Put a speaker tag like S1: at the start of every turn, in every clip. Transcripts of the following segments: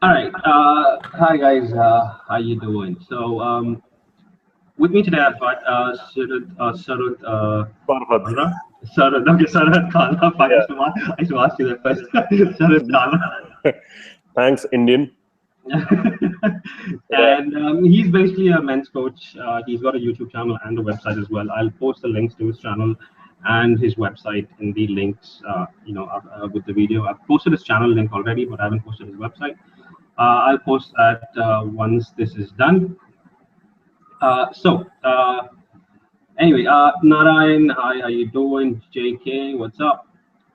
S1: All right. Hi guys. How you doing? With me today I've got Sirhud,
S2: Sirhuds.
S1: Kalra. Sirhud. Okay, Sirhud Kalra. Fuck,
S2: Yeah.
S1: I should ask you that first. Sirhud Kalra.
S2: Thanks, Indian. Yeah.
S1: And he's basically a men's coach. He's got a YouTube channel and a website as well. I'll post the links to his channel and his website in the links, with the video. I've posted his channel link already, but I haven't posted his website. I'll post that once this is done. Uh, so, uh, Narayan, hi, how you doing? JK, what's up?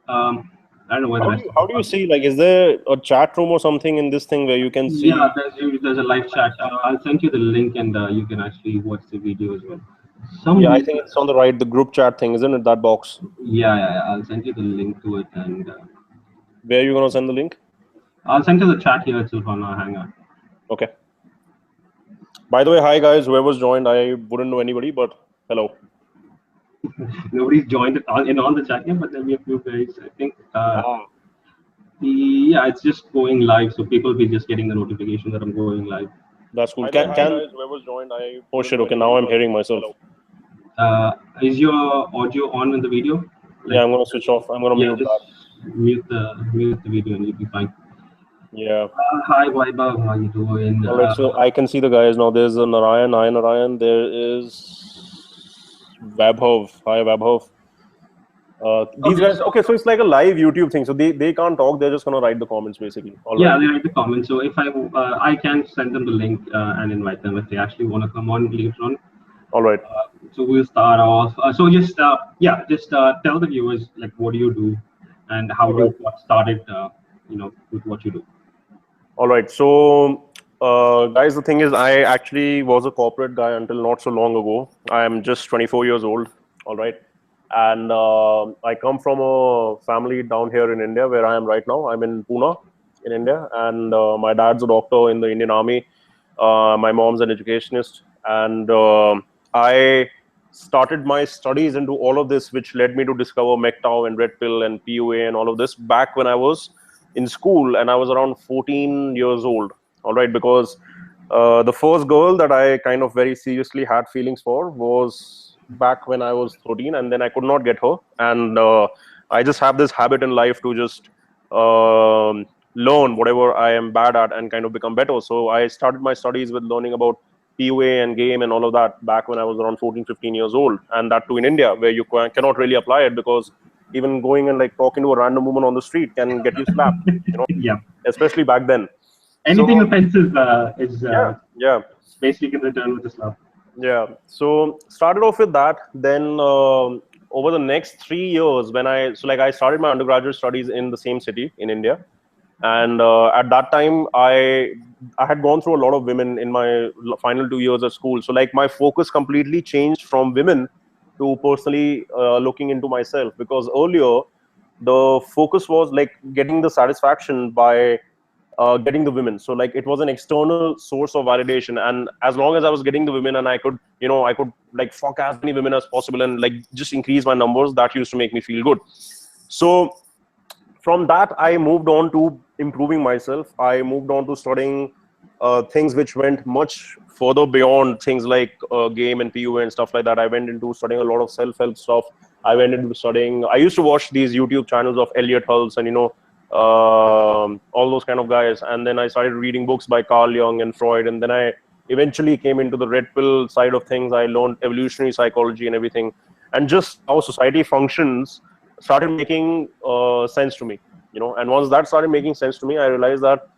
S1: I don't know where the
S2: How do
S1: rest
S2: you
S1: of
S2: how
S1: them
S2: do you
S1: are.
S2: see, like, is there a chat room or something in this thing where you can
S1: Yeah,
S2: see?
S1: there's a live chat. I'll send you the link, and you can actually watch the video as well. Some
S2: Yeah, I
S1: reason,
S2: think it's on the right, the group chat thing, isn't it? That box.
S1: yeah, I'll send you the link to it, and
S2: Where are you gonna send the link?
S1: I'll send you the chat here itself on our Hangout.
S2: Okay. By the way, hi guys, whoever's joined, I wouldn't know anybody, but hello.
S1: Nobody's joined it in all the chat yet, but there'll be a few guys. I think.
S2: Ah,
S1: Yeah, it's just going live, so people will be just getting the notification that I'm going live.
S2: that's cool.
S1: By the way, hi
S2: Can
S1: guys, whoever's joined, I
S2: Oh
S1: wouldn't
S2: shit,
S1: know
S2: okay,
S1: anybody,
S2: now I'm
S1: but
S2: hearing myself.
S1: hello. Is your audio on in the video?
S2: Yeah,
S1: Like,
S2: I'm gonna switch off. I'm gonna
S1: yeah,
S2: mute
S1: just
S2: that.
S1: mute the video and you'll be fine.
S2: Yeah.
S1: Hi, Vaibhav, how you doing?
S2: Alright, so I can see the guys now. There's a Narayan, hi Narayan. There is Wabhov. Hi Wabhov. These
S1: Okay,
S2: guys,
S1: so
S2: okay, so it's like a live YouTube thing. So they can't talk, they're just gonna write the comments basically. All right.
S1: yeah, they write the comments. So if I can send them the link and invite them if they actually want to come on later on.
S2: All right.
S1: So we'll start off. So just tell the viewers like what do you do, and how
S2: All right.
S1: you got started. With what you do.
S2: All right. So guys, the thing is I actually was a corporate guy until not so long ago. I am just 24 years old. All right. And I come from a family down here in India where I am right now. I'm in Pune in India, and my dad's a doctor in the Indian Army. My mom's an educationist, and I started my studies into all of this, which led me to discover MGTOW and Red Pill and PUA and all of this back when I was in school, and I was around 14 years old. All right, because the first girl that I kind of very seriously had feelings for was back when I was 13, and then I could not get her, and I just have this habit in life to just learn whatever I am bad at and kind of become better. So I started my studies with learning about PUA and game and all of that back when I was around 14, 15 years old. And that too in India, where you cannot really apply it because even going and like talking to a random woman on the street can get you slapped, you know,
S1: Yeah.
S2: especially back then.
S1: Anything
S2: So,
S1: offensive is
S2: yeah, yeah.
S1: basically can return with a slap.
S2: Yeah. So started off with that. Then over the next 3 years, when I started my undergraduate studies in the same city in India, and at that time I had gone through a lot of women in my final 2 years at school. So like my focus completely changed from women to personally looking into myself, because earlier the focus was like getting the satisfaction by getting the women. So like it was an external source of validation, and as long as I was getting the women and I could like fuck as many women as possible and like just increase my numbers, that used to make me feel good. So from that I moved on to improving myself. I moved on to studying things which went much further beyond things like game and PUA and stuff like that. I went into studying a lot of self-help stuff. I went into studying, I used to watch these YouTube channels of Elliot Hulse and all those kind of guys, and then I started reading books by Carl Jung and Freud, and then I eventually came into the red pill side of things. I learned evolutionary psychology and everything, and just how society functions started making sense to me, and once that started making sense to me, I realized that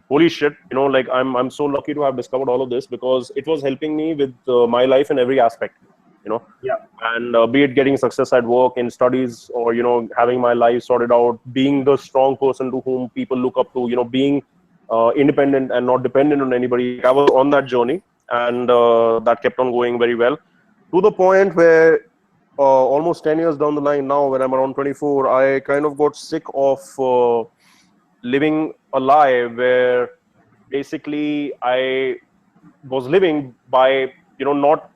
S2: holy shit, like I'm so lucky to have discovered all of this, because it was helping me with my life in every aspect, you know
S1: Yeah.
S2: and be it getting success at work, in studies, or having my life sorted out, being the strong person to whom people look up to, being independent and not dependent on anybody. I was on that journey, and that kept on going very well, to the point where almost 10 years down the line now, when I'm around 24, I kind of got sick of living a lie where basically I was living by, not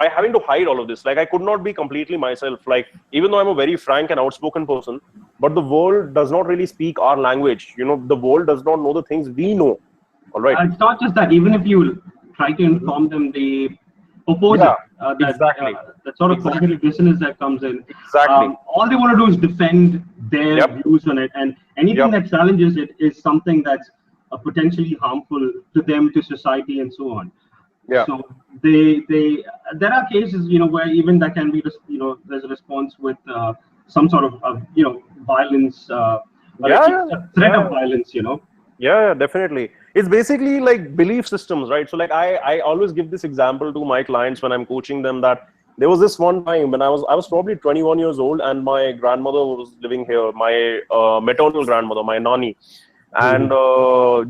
S2: by having to hide all of this. Like I could not be completely myself. Like even though I'm a very frank and outspoken person, but the world does not really speak our language. You know, the world does not know the things we know. All right.
S1: It's not just that. Even if you try to inform them, they oppose
S2: Yeah,
S1: it.
S2: exactly.
S1: That sort of cognitive dissonance that comes in.
S2: Exactly.
S1: All they want to do is defend their views on it, and anything that challenges it is something that's potentially harmful to them, to society, and so on.
S2: Yeah.
S1: So there are cases, you know, where even that can be, you know, there's a response with some sort of you know, violence, or a threat of violence, you know.
S2: Yeah, definitely. It's basically like belief systems, right? So like I always give this example to my clients when I'm coaching them, that there was this one time when I was probably 21 years old, and my grandmother was living here, my maternal grandmother, my nani. And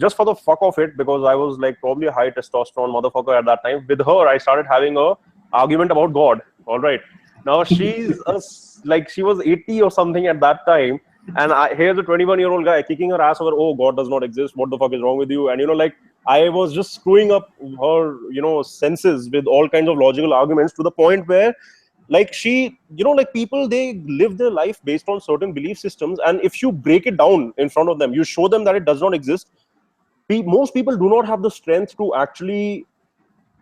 S2: just for the fuck of it, because I was like probably a high testosterone motherfucker at that time, with her I started having a argument about God. All right. Now she's like, she was 80 or something at that time, and here's a 21-year-old guy kicking her ass over, oh, God does not exist, what the fuck is wrong with you? And you know, like I was just screwing up her, you know, senses with all kinds of logical arguments, to the point where like she, you know, like people, they live their life based on certain belief systems, and if you break it down in front of them, you show them that it does not exist, most people do not have the strength to actually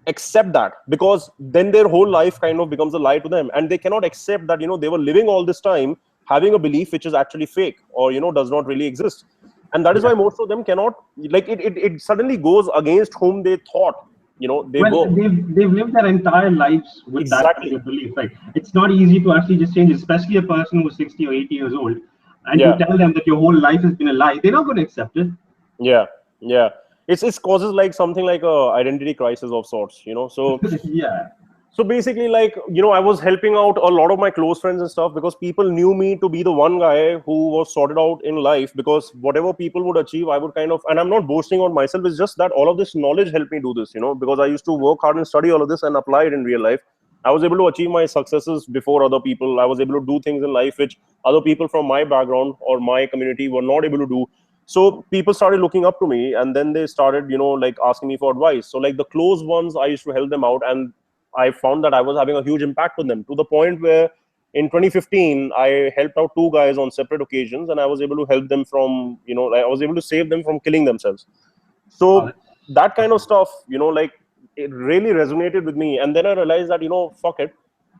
S2: accept that, because then their whole life kind of becomes a lie to them, and they cannot accept that, you know, they were living all this time having a belief which is actually fake, or you know, does not really exist. And that is why most of them cannot, like it suddenly goes against whom they thought, you know, they
S1: Well,
S2: were.
S1: they've lived their entire lives with that kind of belief. Like, it's not easy to actually just change, especially a person who's 60 or 80 years old, and you tell them that your whole life has been a lie. They're not going to accept it.
S2: Yeah. It's causes like something like a identity crisis of sorts, you know. So so basically, like, you know, I was helping out a lot of my close friends and stuff, because people knew me to be the one guy who was sorted out in life, because whatever people would achieve, I would kind of, and I'm not boasting on myself, it's just that all of this knowledge helped me do this, you know, because I used to work hard and study all of this and apply it in real life. I was able to achieve my successes before other people. I was able to do things in life which other people from my background or my community were not able to do. So people started looking up to me, and then they started, you know, like asking me for advice. So like the close ones, I used to help them out, and I found that I was having a huge impact on them, to the point where in 2015, I helped out 2 guys on separate occasions, and I was able to help them from, you know, I was able to save them from killing themselves. So that kind of stuff, you know, like it really resonated with me. And then I realized that, you know, fuck it.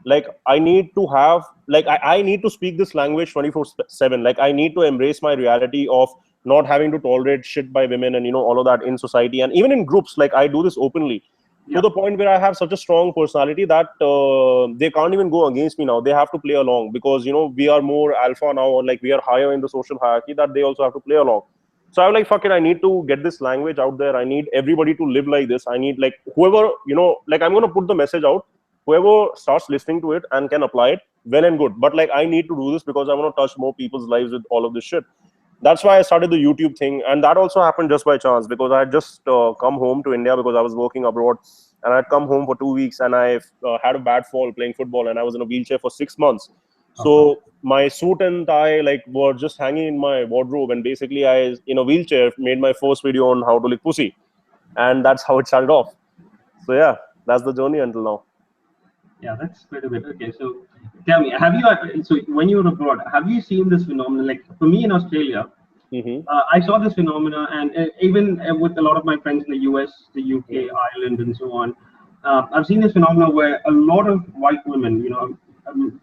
S2: Like I need to have, like, I need to speak this language 24/7. Like I need to embrace my reality of not having to tolerate shit by women and, you know, all of that in society. And even in groups, like I do this openly. To the point where I have such a strong personality that they can't even go against me now. They have to play along, because, you know, we are more alpha now, or like we are higher in the social hierarchy, that they also have to play along. So I was like, fuck it, I need to get this language out there. I need everybody to live like this. I need, like, whoever, you know, like I'm going to put the message out. Whoever starts listening to it and can apply it, well and good. But like I need to do this because I want to touch more people's lives with all of this shit. That's why I started the YouTube thing. And that also happened just by chance, because I had just come home to India because I was working abroad, and I'd come home for 2 weeks, and I had a bad fall playing football, and I was in a wheelchair for 6 months. So my suit and tie like were just hanging in my wardrobe, and basically I, in a wheelchair, made my first video on how to lick pussy, and that's how it started off. So yeah, that's the journey until now.
S1: Yeah, that's quite a bit. Okay, so tell me, have you, so when you were abroad, have you seen this phenomenon? Like for me in Australia, I saw this phenomena, and even with a lot of my friends in the US, the UK, Ireland, and so on, I've seen this phenomena where a lot of white women, you know,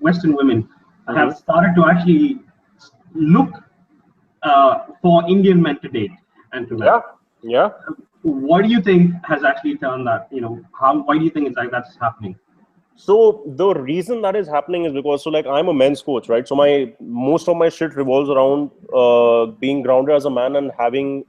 S1: Western women, have started to actually look for Indian men to date and to marry.
S2: Yeah.
S1: What do you think has actually turned that? You know, why do you think it's like that's happening?
S2: So the reason that is happening is because, so like I'm a men's coach, right? So most of my shit revolves around being grounded as a man and having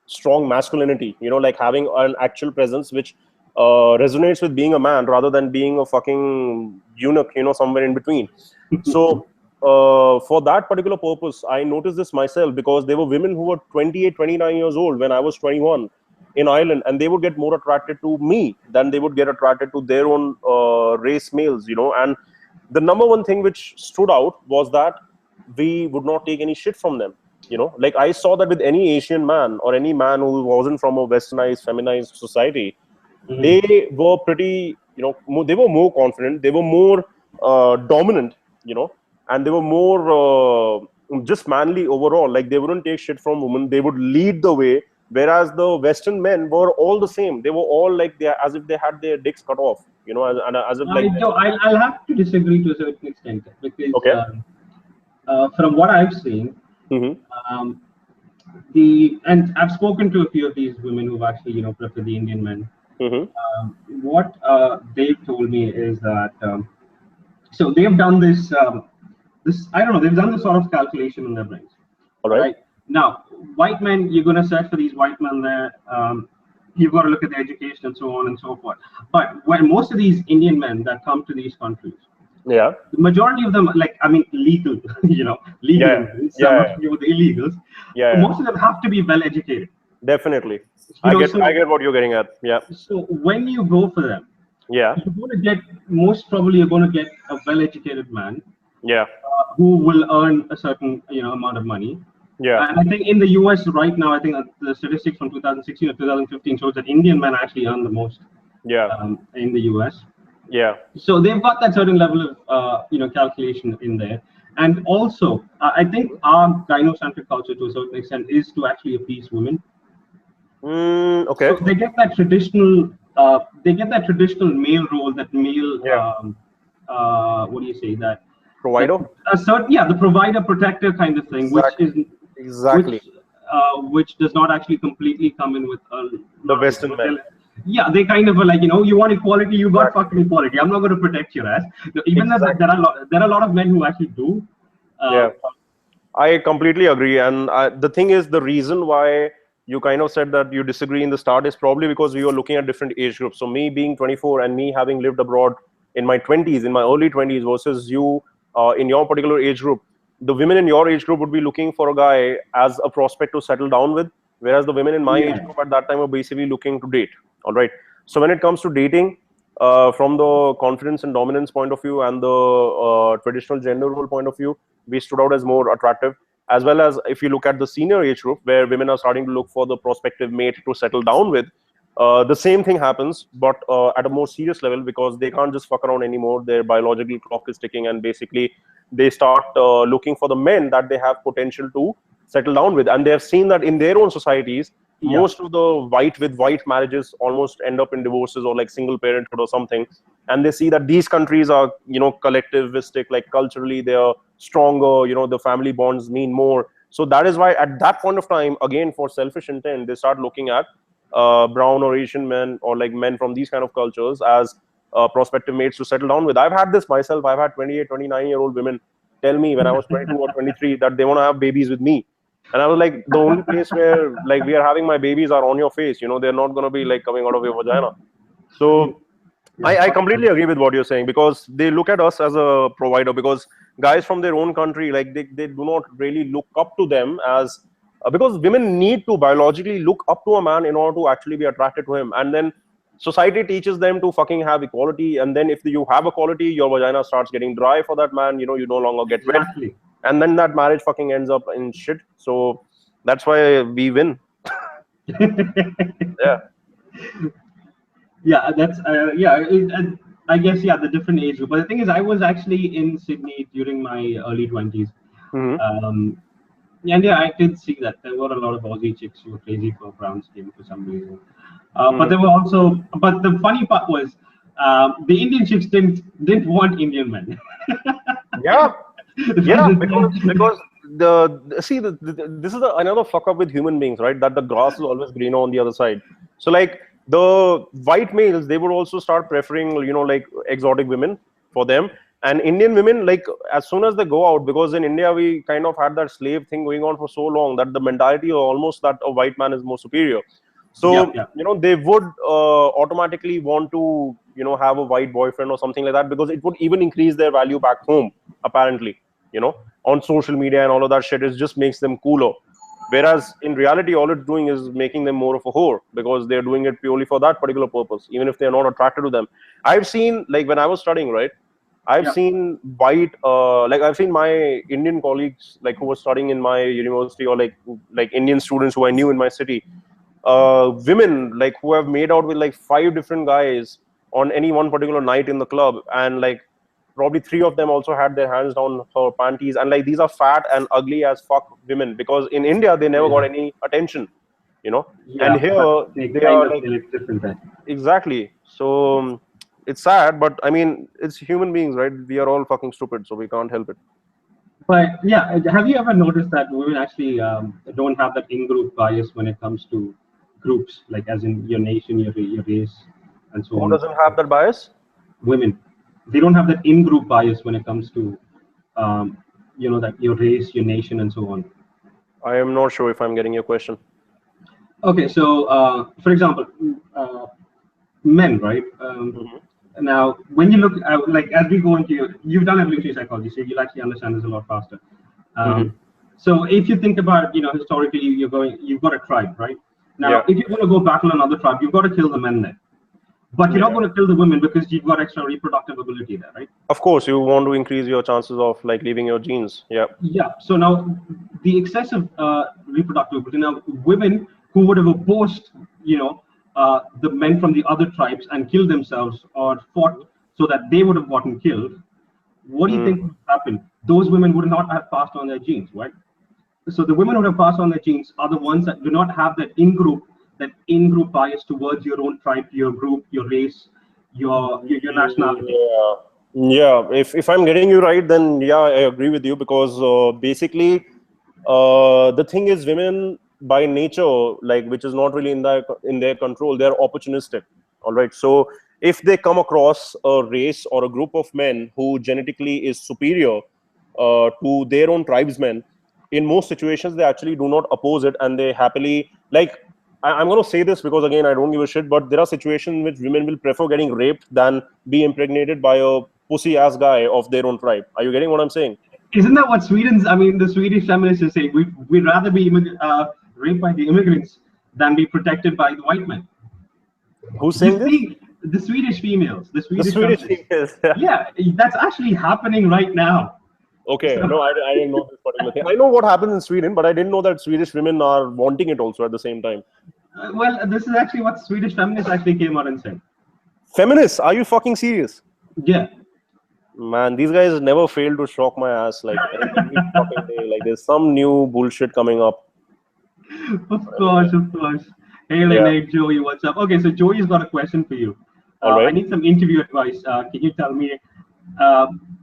S2: strong masculinity, you know, like having an actual presence which resonates with being a man rather than being a fucking eunuch, you know, somewhere in between. So for that particular purpose, I noticed this myself, because there were women who were 28, 29 years old when I was 21 in Ireland, and they would get more attracted to me than they would get attracted to their own race males, you know. And the number one thing which stood out was that we would not take any shit from them, you know. Like I saw that with any Asian man or any man who wasn't from a westernized, feminized society, they were pretty they were more confident, they were more dominant, and they were more just manly overall. Like, they wouldn't take shit from women, they would lead the way. Whereas the Western men were all the same. They were all like, they as if they had their dicks cut off, as if like.
S1: I'll have to disagree to a certain extent, because
S2: Okay.
S1: from what I've seen,
S2: Mm-hmm.
S1: and I've spoken to a few of these women who've actually prefer the Indian men. What they've told me is that so they've done this I don't know, they've done this sort of calculation in their brains.
S2: All right.
S1: Now, white men, you're going to search for these white men there. You've got to look at their education and so on and so forth. But when most of these Indian men that come to these countries,
S2: Yeah.
S1: the majority of them, legal, legal, some of the illegals, most of them have to be well educated.
S2: Definitely. I get what you're getting at. Yeah.
S1: So when you go for them,
S2: yeah,
S1: you're going to get, most probably you're going to get a well-educated man.
S2: Yeah.
S1: Who will earn a certain amount of money.
S2: Yeah.
S1: And I think in the US right now, I think the statistics from 2016 or 2015 shows that Indian men actually earn the most.
S2: Yeah.
S1: In the US.
S2: Yeah.
S1: So they've got that certain level of calculation in there. And also, I think our gynocentric culture to a certain extent is to actually appease women.
S2: Okay.
S1: So they get that traditional male role, that male what do you say, that
S2: provider?
S1: The provider protector kind of thing,
S2: exactly.
S1: Which does not actually completely come in with
S2: the Western men.
S1: Yeah, they kind of are like, you want equality, you got fucking equality. I'm not going to protect your ass. Even though there are a lot of men who actually do.
S2: I completely agree. And the thing is, the reason why you kind of said that you disagree in the start is probably because we were looking at different age groups. So me being 24 and me having lived abroad in my 20s, in my early 20s, versus you in your particular age group, the women in your age group would be looking for a guy as a prospect to settle down with, whereas the women in my age group at that time were basically looking to date. All right. So when it comes to dating, from the confidence and dominance point of view and the traditional gender role point of view, we stood out as more attractive. As well as if you look at the senior age group, where women are starting to look for the prospective mate to settle down with, the same thing happens, but at a more serious level, because they can't just fuck around anymore. Their biological clock is ticking, and basically they start looking for the men that they have potential to settle down with. And they have seen that in their own societies, most of the white marriages almost end up in divorces or like single parenthood or something. And they see that these countries are, collectivistic, like culturally they are stronger, the family bonds mean more. So that is why at that point of time, again, for selfish intent, they start looking at brown or Asian men, or like men from these kind of cultures, as prospective mates to settle down with. I've had this myself. I've had 28, 29-year-old women tell me when I was 22 or 23 that they want to have babies with me. And I was like, the only place where like we are having my babies are on your face. They're not going to be like coming out of your vagina. So I completely agree with what you're saying, because they look at us as a provider, because guys from their own country, like they do not really look up to them as because women need to biologically look up to a man in order to actually be attracted to him. And then society teaches them to fucking have equality. And then if you have equality, your vagina starts getting dry for that man. You no longer get wet. And then that marriage fucking ends up in shit. So that's why we win. Yeah.
S1: Yeah, that's I guess the different age group. But the thing is, I was actually in Sydney during my early 20s. And I did see that there were a lot of Aussie chicks who were crazy for brown skin for some reason. But there were also, but the funny part was, the Indian chicks didn't want Indian men.
S2: because this is another fuck up with human beings, right? That the grass is always greener on the other side. So like the white males, they would also start preferring, like exotic women for them. And Indian women, like as soon as they go out, because in India we kind of had that slave thing going on for so long that the mentality is almost that a white man is more superior. So they would automatically want to have a white boyfriend or something like that, because it would even increase their value back home, apparently, on social media and all of that shit. It just makes them cooler. Whereas in reality, all it's doing is making them more of a whore, because they're doing it purely for that particular purpose, even if they're not attracted to them. I've seen, like when I was studying, right, I've seen white, like I've seen my Indian colleagues, like who were studying in my university, or like Indian students who I knew in my city, women like who have made out with like 5 different guys on any one particular night in the club, and like probably 3 of them also had their hands down her panties, and like these are fat and ugly as fuck women, because in India they never got any attention, you know, and
S1: Yeah, but
S2: here
S1: they
S2: they
S1: kind
S2: are
S1: of
S2: like,
S1: feel it's different there.
S2: exactly. So it's sad, but I mean, it's human beings, right? We are all fucking stupid, so we can't help it.
S1: But yeah, have you ever noticed that women actually don't have that in-group bias when it comes to groups, like as in your nation, your race, and so
S2: Who
S1: on?
S2: doesn't have that bias?
S1: Women, they don't have that in-group bias when it comes to, that your race, your nation, and so on.
S2: I am not sure if I'm getting your question.
S1: Okay, so for example, men, right? Now, when you look, like as we go into you've done evolutionary psychology, so you'll actually understand this a lot faster. So if you think about, historically, you've got a tribe, right? Now,
S2: Yeah.
S1: if you're going to go battle another tribe, you've got to kill the men there. But you're not going to kill the women because you've got extra reproductive ability there, right?
S2: Of course, you want to increase your chances of like leaving your genes. Yeah.
S1: Yeah. So now the excessive reproductive ability. Now, women who would have opposed, the men from the other tribes and killed themselves or fought so that they would have gotten killed, what do you think would happen? Those women would not have passed on their genes, right? So the women who have passed on their genes are the ones that do not have that in-group bias towards your own tribe, your group, your race, your nationality.
S2: Yeah. If I'm getting you right, then yeah, I agree with you, because basically, the thing is, women by nature, like, which is not really in their control, they're opportunistic. All right. So if they come across a race or a group of men who genetically is superior to their own tribesmen, in most situations they actually do not oppose it, and they happily, like, I'm going to say this because again I don't give a shit, but there are situations in which women will prefer getting raped than be impregnated by a pussy ass guy of their own tribe. Are you getting what I'm saying?
S1: Isn't that what the Swedish feminists say? We'd rather be raped by the immigrants than be protected by the white men.
S2: Who's saying this?
S1: The Swedish females, the
S2: The
S1: Swedish
S2: Swedish
S1: feminists.
S2: females.
S1: Yeah, that's actually happening right now.
S2: Okay, no, I didn't know this particular thing. I know what happens in Sweden, but I didn't know that Swedish women are wanting it also at the same time.
S1: Well, this is actually what Swedish feminists actually came out and said.
S2: Feminists, are you fucking serious?
S1: Yeah.
S2: Man, these guys never fail to shock my ass, like every fucking day. Like there's some new bullshit coming up.
S1: Of course. Hey, Lene, Joey, what's up? Okay, so Joey's got a question for you.
S2: All right.
S1: I need some interview advice. Can you tell me?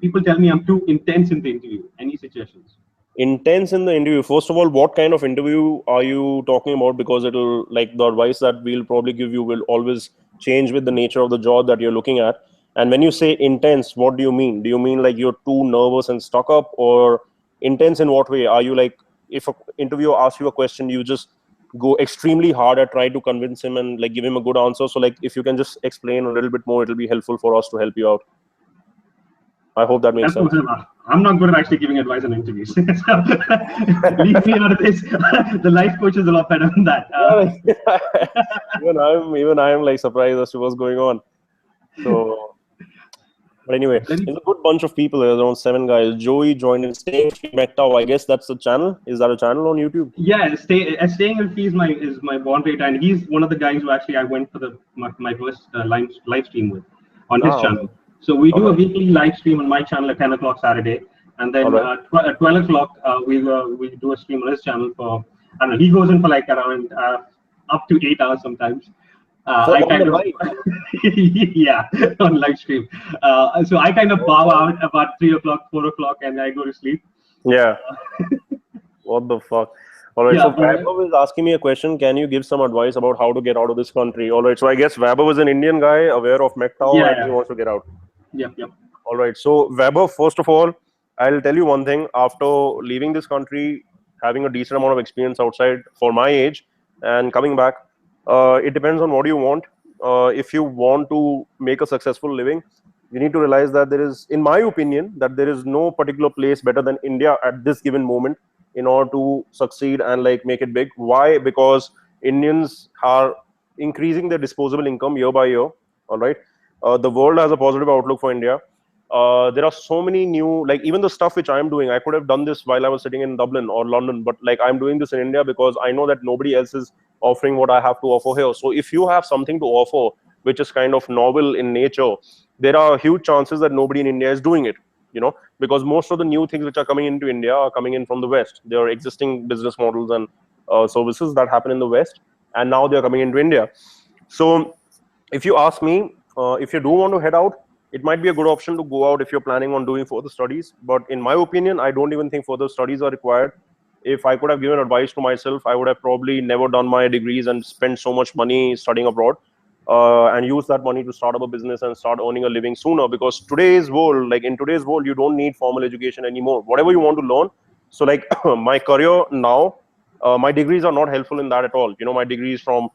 S1: People tell me I'm too intense in the interview. Any suggestions?
S2: Intense in the interview. First of all, what kind of interview are you talking about? Because it'll, like, the advice that we'll probably give you will always change with the nature of the job that you're looking at. And when you say intense, what do you mean? Do you mean like you're too nervous and stuck up, or intense in what way? Are you like, if an interviewer asks you a question, you just go extremely hard at try to convince him and like give him a good answer? So like, if you can just explain a little bit more, it'll be helpful for us to help you out. I hope that makes sense.
S1: I'm not good at actually giving advice on interviews. So, leave me out of this. The life coach is a lot better than that.
S2: Even I'm like surprised as to what's going on. So, but anyway, there's a good bunch of people. There's around 7 guys. Joey joined in Staying MGTOW. I guess that's the channel. Is that a channel on YouTube?
S1: Yeah, Staying with Fee is my born rate, and he's one of the guys who actually I went for my first live stream with on his channel. So we do a weekly live stream on my channel at 10 o'clock Saturday, and then at 12 o'clock we do a stream on his channel for, I don't know, he goes in for like around up to 8 hours sometimes. I kind of yeah, on live stream. So I kind of bow out about 3 o'clock, 4 o'clock, and I go to sleep.
S2: Yeah. What the fuck? All right, so Vaibhav is asking me a question. Can you give some advice about how to get out of this country? All right, so I guess Vaibhav is an Indian guy aware of MGTOW and he wants to get out.
S1: Yep.
S2: All right, so Vaibhav, first of all, I'll tell you one thing. After leaving this country, having a decent amount of experience outside for my age and coming back, it depends on what you want. If you want to make a successful living, you need to realize that there is, in my opinion, that there is no particular place better than India at this given moment in order to succeed and like make it big. Why? Because Indians are increasing their disposable income year by year. All right. The world has a positive outlook for India. There are so many new, like even the stuff which I'm doing, I could have done this while I was sitting in Dublin or London, but like I'm doing this in India because I know that nobody else is offering what I have to offer here. So if you have something to offer which is kind of novel in nature, there are huge chances that nobody in India is doing it, you know, because most of the new things which are coming into India are coming in from the West. There are existing business models and services that happen in the West, and now they're coming into India. So if you ask me, if you do want to head out, it might be a good option to go out if you're planning on doing further studies. But in my opinion, I don't even think further studies are required. If I could have given advice to myself, I would have probably never done my degrees and spent so much money studying abroad, and use that money to start up a business and start earning a living sooner. Because today's world, like in today's world, you don't need formal education anymore. Whatever you want to learn. So like my career now, my degrees are not helpful in that at all. You know, my degrees from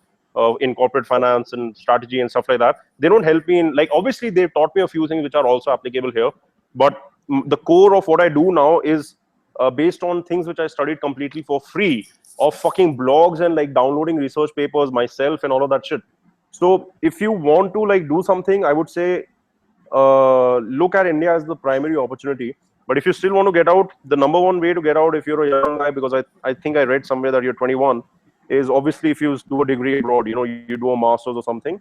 S2: in corporate finance and strategy and stuff like that, they don't help me in, like, obviously they've taught me a few things which are also applicable here, but the core of what I do now is based on things which I studied completely for free, of fucking blogs and like downloading research papers myself and all of that shit. So if you want to like do something, I would say look at India as the primary opportunity. But if you still want to get out, the number one way to get out, if you're a young guy, because I think I read somewhere that you're 21, is obviously if you do a degree abroad, you know, you do a master's or something.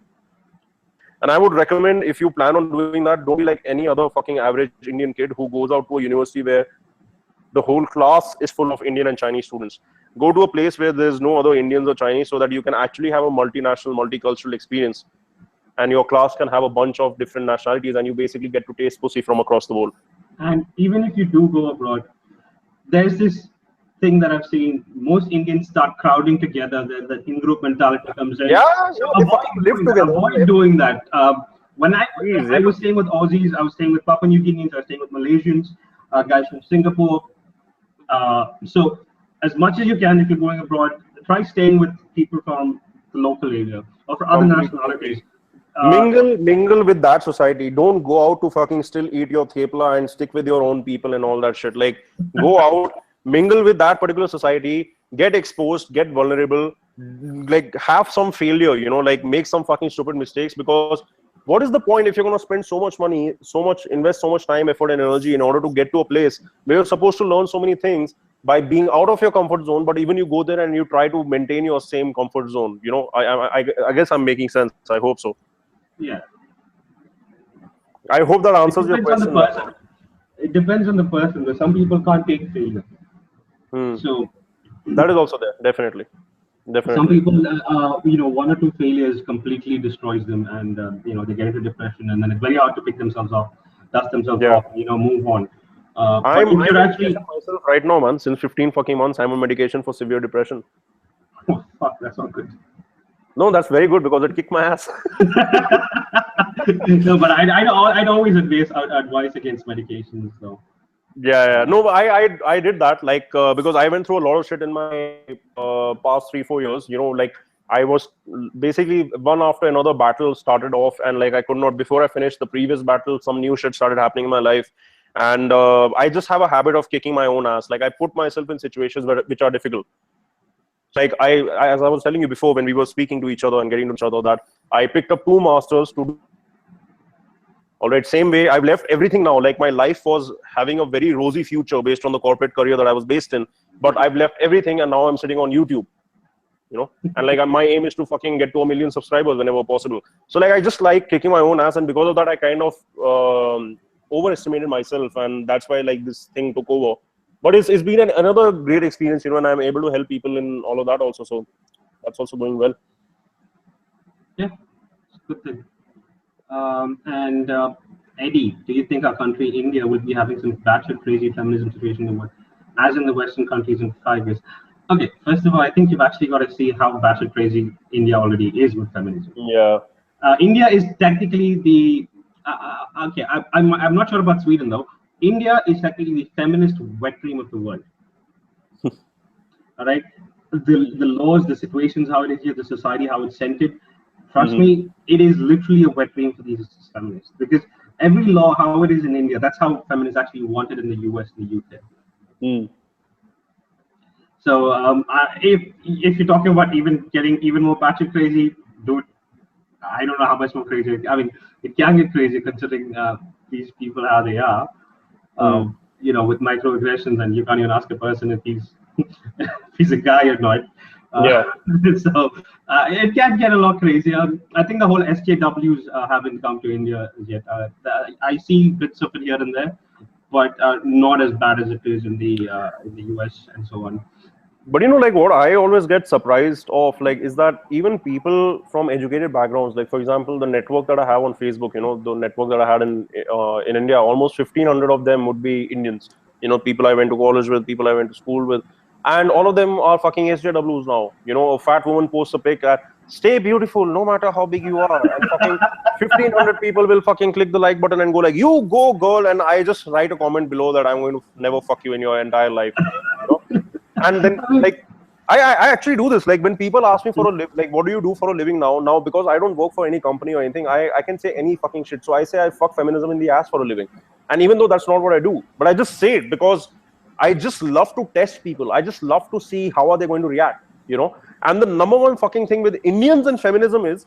S2: And I would recommend, if you plan on doing that, don't be like any other fucking average Indian kid who goes out to a university where the whole class is full of Indian and Chinese students. Go to a place where there's no other Indians or Chinese, so that you can actually have a multinational, multicultural experience, and your class can have a bunch of different nationalities, and you basically get to taste pussy from across the world.
S1: And even if you do go abroad, there's this thing that I've seen: most Indians start crowding together. The in-group mentality comes in.
S2: Yeah,
S1: so
S2: they fucking live together.
S1: Avoid doing that. When I was staying with Aussies, I was staying with Papua New Guineans, I was staying with Malaysians, guys from Singapore. So as much as you can, if you're going abroad, try staying with people from the local area or from other nationalities.
S2: Mingle with that society. Don't go out to fucking still eat your thepla and stick with your own people and all that shit. Like, go out, mingle with that particular society, get exposed, get vulnerable, like have some failure, you know, like make some fucking stupid mistakes. Because what is the point if you're going to spend so much money, invest so much time, effort and energy in order to get to a place where you're supposed to learn so many things by being out of your comfort zone, but even you go there and you try to maintain your same comfort zone, you know? I guess I'm making sense. I hope so.
S1: Yeah.
S2: I hope that answers your question.
S1: It depends on the person. But some people can't take failure. So
S2: that is also there, definitely.
S1: Some people, you know, one or two failures completely destroys them, and you know, they get into depression, and then it's very hard to pick themselves up, dust themselves off, you know, move on.
S2: I'm actually myself right now, man. Since 15 fucking months, I'm on medication for severe depression.
S1: Oh, fuck, that's not good.
S2: No, that's very good because it kicked my ass.
S1: No, but I'd always advise against medications, though.
S2: Yeah. No, I did that, like, because I went through a lot of shit in my past 3-4 years. You know, like I was basically one after another battle started off, and like I could not, before I finished the previous battle, some new shit started happening in my life, and I just have a habit of kicking my own ass. Like I put myself in situations which are difficult. Like as I was telling you before, when we were speaking to each other and getting to each other, that I picked up 2 masters to do. All right, same way, I've left everything now. Like my life was having a very rosy future based on the corporate career that I was based in, but I've left everything and now I'm sitting on YouTube, you know, and like my aim is to fucking get to 1 million subscribers whenever possible. So like I just like kicking my own ass, and because of that, I kind of overestimated myself, and that's why like this thing took over. But it's been another great experience, you know, and I'm able to help people in all of that also. So that's also going well.
S1: Yeah, it's a good thing. And Eddie, do you think our country, India, will be having some batshit crazy feminism situation in the world, as in the Western countries in 5 years? Okay, first of all, I think you've actually got to see how batshit crazy India already is with feminism.
S2: Yeah.
S1: India is technically the okay. I'm not sure about Sweden though. India is technically the feminist wet dream of the world. All right, the laws, the situations, how it is here, the society, how it's centered. Trust me, it is literally a wet dream for these feminists, because every law, how it is in India, that's how feminists actually want it in the US and the UK. So if you're talking about even getting even more batshit crazy, dude, I don't know how much more crazy. I mean, it can get crazy considering these people how they are. You know, with microaggressions, and you can't even ask a person if he's if he's a guy or not.
S2: Yeah.
S1: So it can get a lot crazy. I think the whole SJWs haven't come to India yet. I see bits of it here and there, but not as bad as it is in the US and so on.
S2: But you know, like what I always get surprised of, like, is that even people from educated backgrounds, like for example, the network that I have on Facebook, you know, the network that I had in India, almost 1,500 of them would be Indians. You know, people I went to college with, people I went to school with, and all of them are fucking SJWs now. You know, a fat woman posts a pic at "Stay beautiful, no matter how big you are," and fucking 1,500 people will fucking click the like button and go like, "You go, girl," and I just write a comment below that I'm going to never fuck you in your entire life. You know? And then like I actually do this. Like when people ask me for a like what do you do for a living now because I don't work for any company or anything, I can say any fucking shit. So I say I fuck feminism in the ass for a living. And even though that's not what I do, but I just say it because I just love to test people. I just love to see how are they going to react, you know. And the number one fucking thing with Indians and feminism is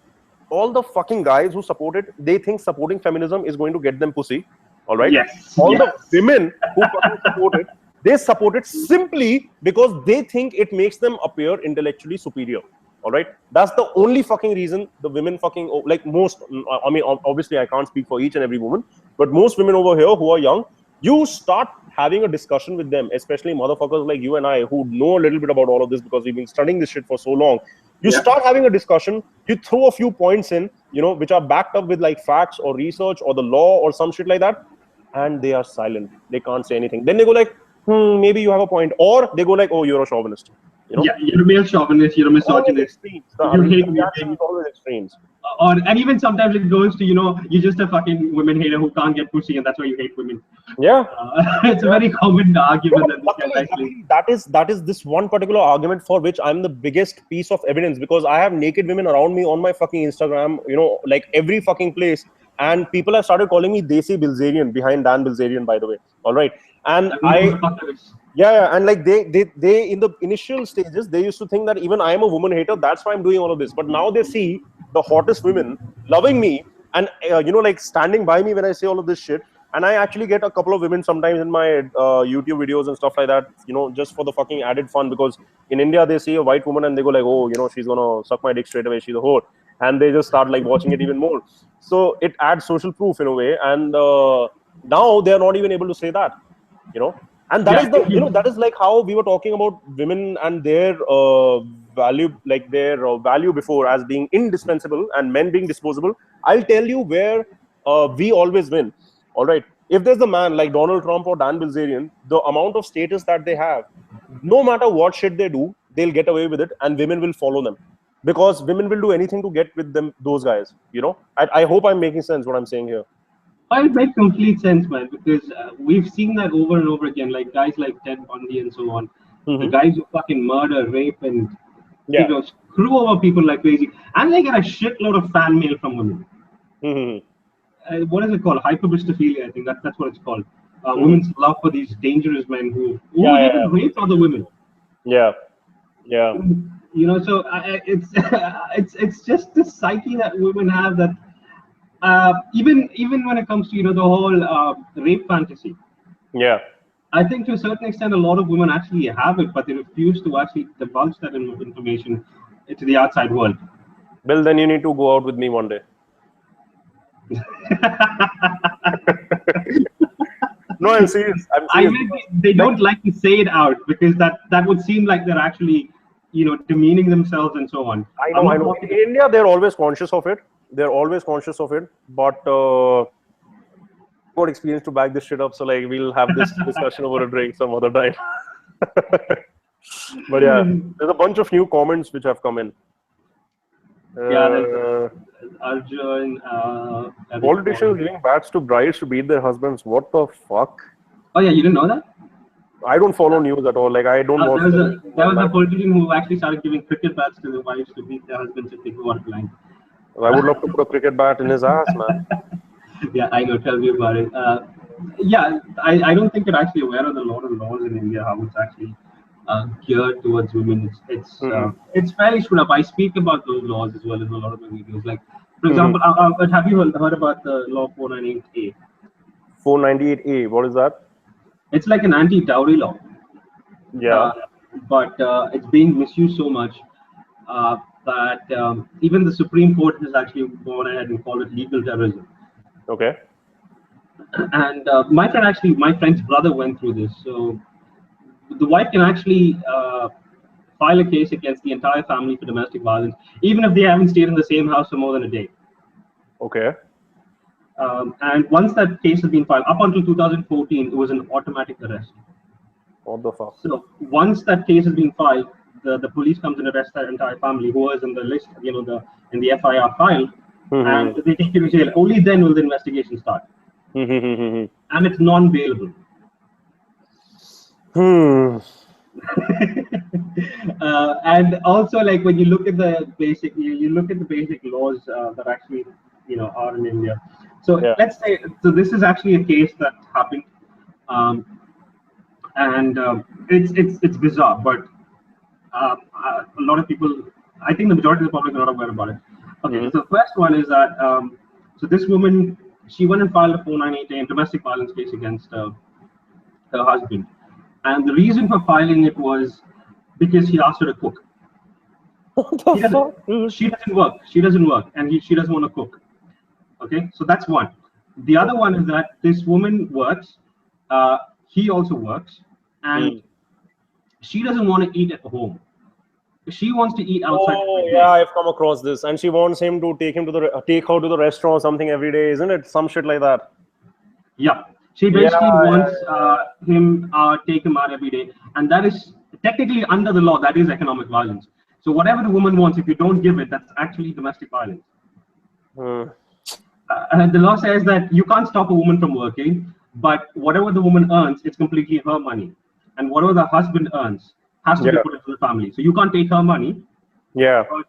S2: all the fucking guys who support it, they think supporting feminism is going to get them pussy. All right.
S1: Yes.
S2: All
S1: yes.
S2: the women who fucking support it, they support it simply because they think it makes them appear intellectually superior. All right, that's the only fucking reason the women fucking, like most, I mean, obviously I can't speak for each and every woman, but most women over here who are young, you start having a discussion with them, especially motherfuckers like you and I who know a little bit about all of this because we've been studying this shit for so long. You start having a discussion, you throw a few points in, you know, which are backed up with like facts or research or the law or some shit like that, and they are silent. They can't say anything. Then they go like, maybe you have a point, or they go like, oh, you're a chauvinist. You know?
S1: Yeah, you're a male chauvinist, you're a misogynist. You hate women.
S2: Always extremes.
S1: And even sometimes it goes to, you know, you're just a fucking women hater who can't get pussy, and that's why you hate women.
S2: Yeah,
S1: it's a very common argument
S2: that is this one particular argument for which I'm the biggest piece of evidence, because I have naked women around me on my fucking Instagram, you know, like every fucking place, and people have started calling me Desi Bilzerian, behind Dan Bilzerian, by the way. All right, and and like they in the initial stages they used to think that even I am a woman hater, that's why I'm doing all of this. But now they see the hottest women loving me and you know, like standing by me when I say all of this shit. And I actually get a couple of women sometimes in my YouTube videos and stuff like that, you know, just for the fucking added fun, because in India they see a white woman and they go like, oh, you know, she's gonna suck my dick straight away, she's a whore, and they just start like watching it even more. So it adds social proof in a way, and now they're not even able to say that, you know. And that is the, you know, that is like how we were talking about women and their value, like their value before as being indispensable and men being disposable. I'll tell you where we always win. All right, if there's a man like Donald Trump or Dan Bilzerian, the amount of status that they have, no matter what shit they do, they'll get away with it, and women will follow them, because women will do anything to get with them, those guys, you know. I hope I'm making sense what I'm saying here.
S1: It makes complete sense, man, because we've seen that over and over again, like guys like Ted Bundy and so on, the guys who fucking murder, rape, and you know, screw over people like crazy, and they get a shitload of fan mail from women. What is it called? Hyperbistophilia, I think that's what it's called. Women's love for these dangerous men who even rape other women.
S2: Yeah.
S1: You know, so it's just the psyche that women have, that even when it comes to, you know, the whole rape fantasy.
S2: Yeah.
S1: I think to a certain extent, a lot of women actually have it, but they refuse to actually divulge that information to the outside world.
S2: Bill, then you need to go out with me one day. No, I'm serious.
S1: I mean, they don't like to say it out, because that would seem like they're actually, you know, demeaning themselves and so on.
S2: I know. In India, they're always conscious of it. But got experience to back this shit up, so like we'll have this discussion over a drink some other time. But yeah, there's a bunch of new comments which have come in.
S1: Arjun,
S2: politicians giving bats to brides to beat their husbands. What the fuck?
S1: Oh yeah, you didn't know that?
S2: I don't follow news at all. Like I don't watch.
S1: There was a politician who actually started giving cricket bats to their wives to beat their husbands if they go out of line.
S2: I would love to put a cricket bat in his ass, man.
S1: Yeah, I know. Tell me about it. Yeah, I don't think you're actually aware of the lot of laws in India, how it's actually geared towards women. It's fairly screwed up. I speak about those laws as well in a lot of my videos. Like, for example, have you heard about the law 498A?
S2: 498A, what is that?
S1: It's like an anti-dowry law.
S2: Yeah.
S1: But it's being misused so much. that even the Supreme Court has actually gone ahead and called it legal terrorism.
S2: Okay.
S1: And my friend's brother went through this. So the wife can actually file a case against the entire family for domestic violence, even if they haven't stayed in the same house for more than a day.
S2: Okay.
S1: And once that case has been filed, up until 2014, it was an automatic arrest.
S2: What the fuck?
S1: So once that case has been filed, the police comes and arrest that entire family who was in the list, in the FIR file, and they take you to jail. Only then will the investigation start. And it's non-bailable. And also, like, when you look at the basic, you look at the basic laws that actually, are in India. So let's say, so this is actually a case that happened, and it's bizarre, but a lot of people, I think the majority of the public are not aware about it. Okay, so the first one is that so this woman, she went and filed a 498A domestic violence case against her husband, and the reason for filing it was because he asked her to cook.
S2: What the fuck?
S1: She doesn't work, and she doesn't want to cook. Okay, so that's one. The other one is that this woman works, he also works, and she doesn't want to eat at home. She wants to eat outside.
S2: Oh yeah, I've come across this, and she wants him to take her to the restaurant or something every day, isn't it? Some shit like that.
S1: Yeah, she basically wants him take him out every day, and that is technically under the law. That is economic violence. So whatever the woman wants, if you don't give it, that's actually domestic violence. The law says that you can't stop a woman from working, but whatever the woman earns, it's completely her money, and whatever the husband earns has to be put into the family. So you can't take her money.
S2: Yeah.
S1: But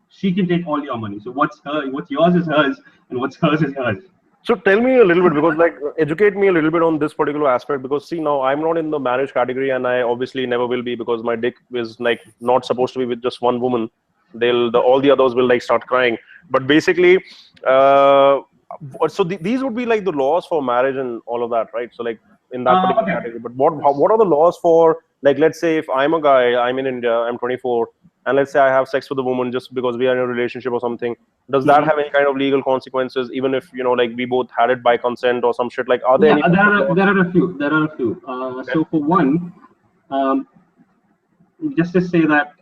S1: she can take all your money. So what's yours is hers, and what's hers is hers.
S2: So tell me a little bit, because like educate me a little bit on this particular aspect, because see, now I'm not in the marriage category, and I obviously never will be, because my dick is like not supposed to be with just one woman. All the others will like start crying. But basically, so these would be like the laws for marriage and all of that, right? So like in that particular category. But what are the laws for, like, let's say if I'm a guy, I'm in India, I'm 24, and let's say I have sex with a woman just because we are in a relationship or something, does that have any kind of legal consequences, even if, like we both had it by consent or some shit? Like, are there any?
S1: There are a few. So for one, just to say that,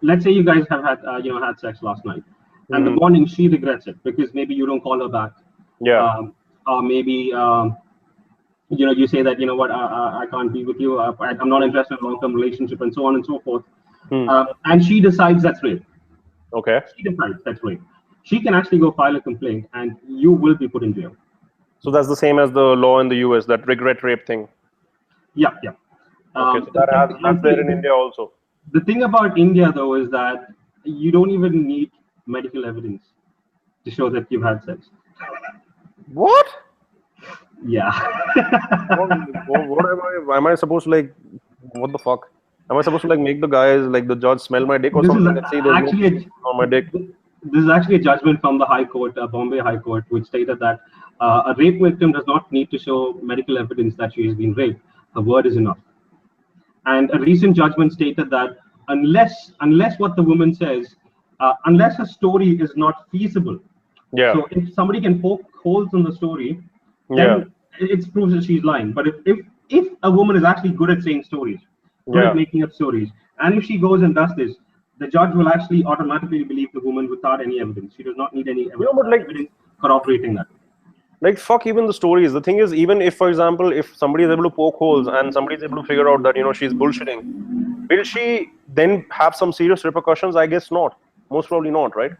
S1: let's say you guys have had had sex last night, and the morning she regrets it because maybe you don't call her back. Or maybe you say that, what, I can't be with you, I'm not interested in a long-term relationship, and so on and so forth. And she decides that's rape.
S2: Okay.
S1: She decides that's rape. She can actually go file a complaint, and you will be put in jail.
S2: So that's the same as the law in the US, that regret rape thing.
S1: Yeah.
S2: Okay, so that's there in India also.
S1: The thing about India, though, is that you don't even need medical evidence to show that you've had sex.
S2: What?
S1: Yeah.
S2: What am I supposed to, like, what the fuck? Am I supposed to, like, make the guys, like the judge, smell my dick or something and see there's no on my dick?
S1: This is actually a judgment from the High Court, Bombay High Court, which stated that a rape victim does not need to show medical evidence that she has been raped. Her word is enough. And a recent judgment stated that unless what the woman says, unless her story is not feasible. So if somebody can poke holes in the story, then it proves that she's lying. But if a woman is actually good at saying stories, good at making up stories, and if she goes and does this, the judge will actually automatically believe the woman without any evidence. She does not need any evidence corroborating that.
S2: Like, fuck even the stories. The thing is, even if, for example, if somebody is able to poke holes and somebody is able to figure out that, she's bullshitting, will she then have some serious repercussions? I guess not. Most probably not, right?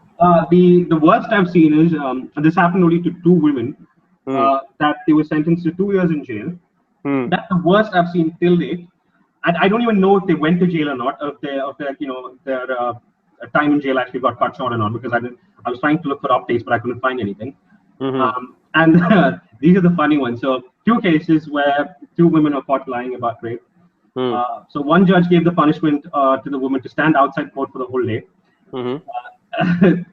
S1: The worst I've seen is, this happened only to 2 women, that they were sentenced to 2 years in jail. That's the worst I've seen till date. And I don't even know if they went to jail or not, if their time in jail actually got cut short or not, because I was trying to look for updates, but I couldn't find anything. And these are the funny ones. So 2 cases where 2 women are caught lying about rape. So one judge gave the punishment to the woman to stand outside court for the whole day. Can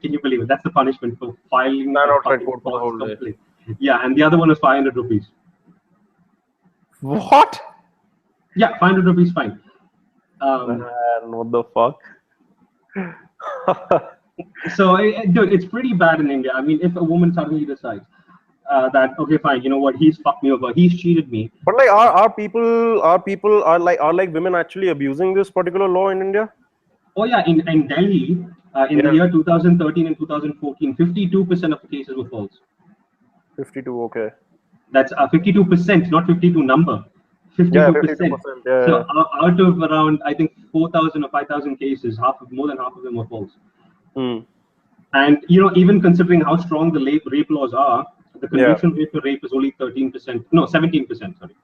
S1: you believe it? That's the punishment for filing
S2: outside court for the whole day.
S1: Yeah, and the other one was 500 rupees.
S2: What?
S1: Yeah, 500 rupees fine.
S2: Man, what the fuck?
S1: So, dude, it's pretty bad in India. I mean, if a woman suddenly decides that, okay, fine, you know what, he's fucked me over, he's cheated me.
S2: But like, are like women actually abusing this particular law in India?
S1: Oh yeah, in Delhi, in the year 2013 and 2014, 52% of the cases were false.
S2: 52. Okay.
S1: That's 52%, not 52 number. 52%.
S2: Yeah, 52%. Yeah.
S1: So out of around, I think 4,000 or 5,000 cases, more than half of them were false. And you know, even considering how strong the rape laws are, the conviction rate for rape is only 13%. No, 17%. Sorry.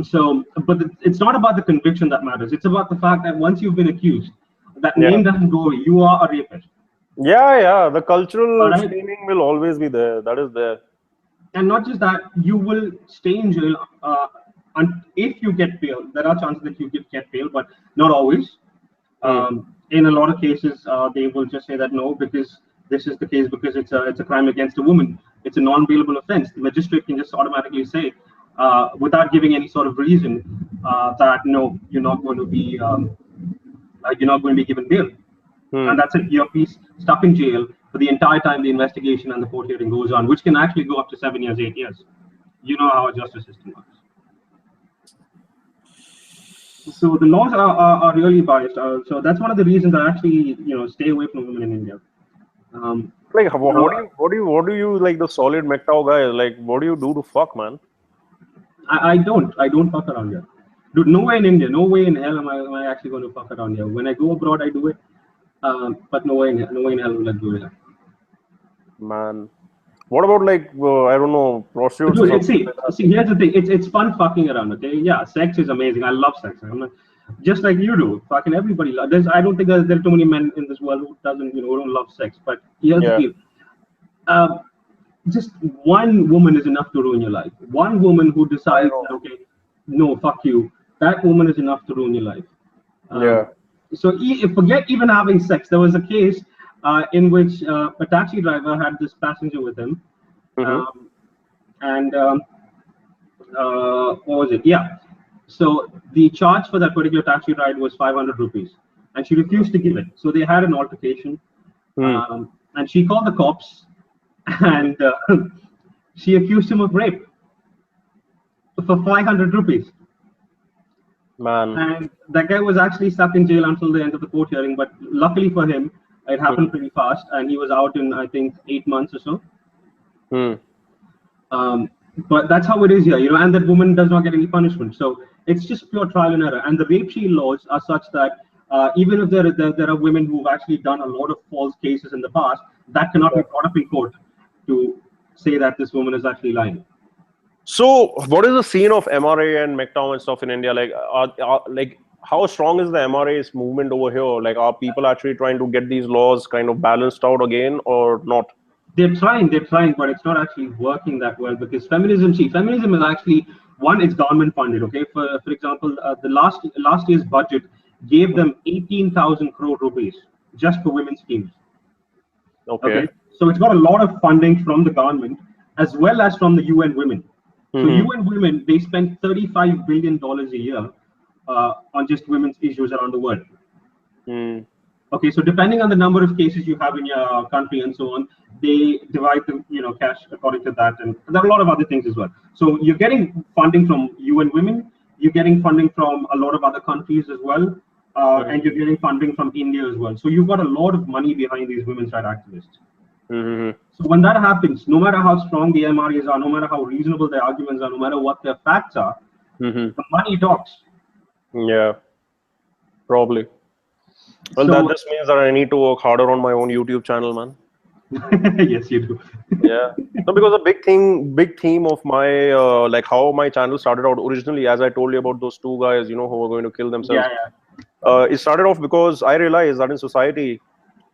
S1: So, but it's not about the conviction that matters. It's about the fact that once you've been accused, that name doesn't go away. You are a rapist.
S2: Yeah. The cultural shaming will always be there. That is there.
S1: And not just that, you will stay in jail if you get bail. There are chances that you get bail, but not always. In a lot of cases, they will just say that no, because this is the case, because it's a crime against a woman. It's a non-bailable offense. The magistrate can just automatically say, without giving any sort of reason, that no, you're not going to be given bail. And that's it. You're stuck in jail for the entire time the investigation and the court hearing goes on, which can actually go up to 7 years, 8 years. You know how our justice system works. So the laws are really biased. So that's one of the reasons I actually stay away from women in India.
S2: Like what do you like the solid MGTOW guy? Like what do you do to fuck, man?
S1: I don't fuck around here. Dude, no way in India, no way in hell am I actually going to fuck around here. When I go abroad, I do it. But no way in hell will I do it.
S2: Man, what about like I don't know, prostitutes?
S1: Dude, see, here's the thing. It's fun fucking around. Okay, yeah, sex is amazing. I love sex. I'm not, just like you do. Fucking everybody loves. I don't think there are too many men in this world who don't love sex. But here's the deal. Just one woman is enough to ruin your life. One woman who decides, okay, no, fuck you. That woman is enough to ruin your life. So forget even having sex. There was a case in which a taxi driver had this passenger with him, and what was it? Yeah. So the charge for that particular taxi ride was 500 rupees, and she refused to give it. So they had an altercation, and she called the cops, and she accused him of rape for 500 rupees.
S2: Man.
S1: And that guy was actually stuck in jail until the end of the court hearing, but luckily for him, it happened pretty fast, and he was out in, I think, 8 months or so. But that's how it is here, and that woman does not get any punishment. So it's just pure trial and error. And the rape shield laws are such that even if there are women who've actually done a lot of false cases in the past, that cannot be brought up in court to say that this woman is actually lying.
S2: So, what is the scene of MRA and MGTOW and stuff in India? Like, like how strong is the MRA's movement over here? Like, are people actually trying to get these laws kind of balanced out again, or not?
S1: They're trying, but it's not actually working that well, because feminism is actually it's government funded. Okay, for example, the last year's budget gave them 18,000 crore rupees just for women's schemes. Okay, so it's got a lot of funding from the government as well as from the UN Women. So UN Women, they spend $35 billion a year on just women's issues around the world. Okay, so depending on the number of cases you have in your country and so on, they divide the cash according to that, and there are a lot of other things as well. So you're getting funding from UN Women, you're getting funding from a lot of other countries as well, and you're getting funding from India as well. So you've got a lot of money behind these women's rights activists. So when that happens, no matter how strong the MRAs are, no matter how reasonable their arguments are, no matter what their facts are, the money talks.
S2: Yeah, probably. Well, that just means that I need to work harder on my own YouTube channel, man.
S1: Yes, you do.
S2: Yeah. No, because a big theme of my like how my channel started out originally, as I told you about those two guys, who were going to kill themselves. It started off because I realized that in society,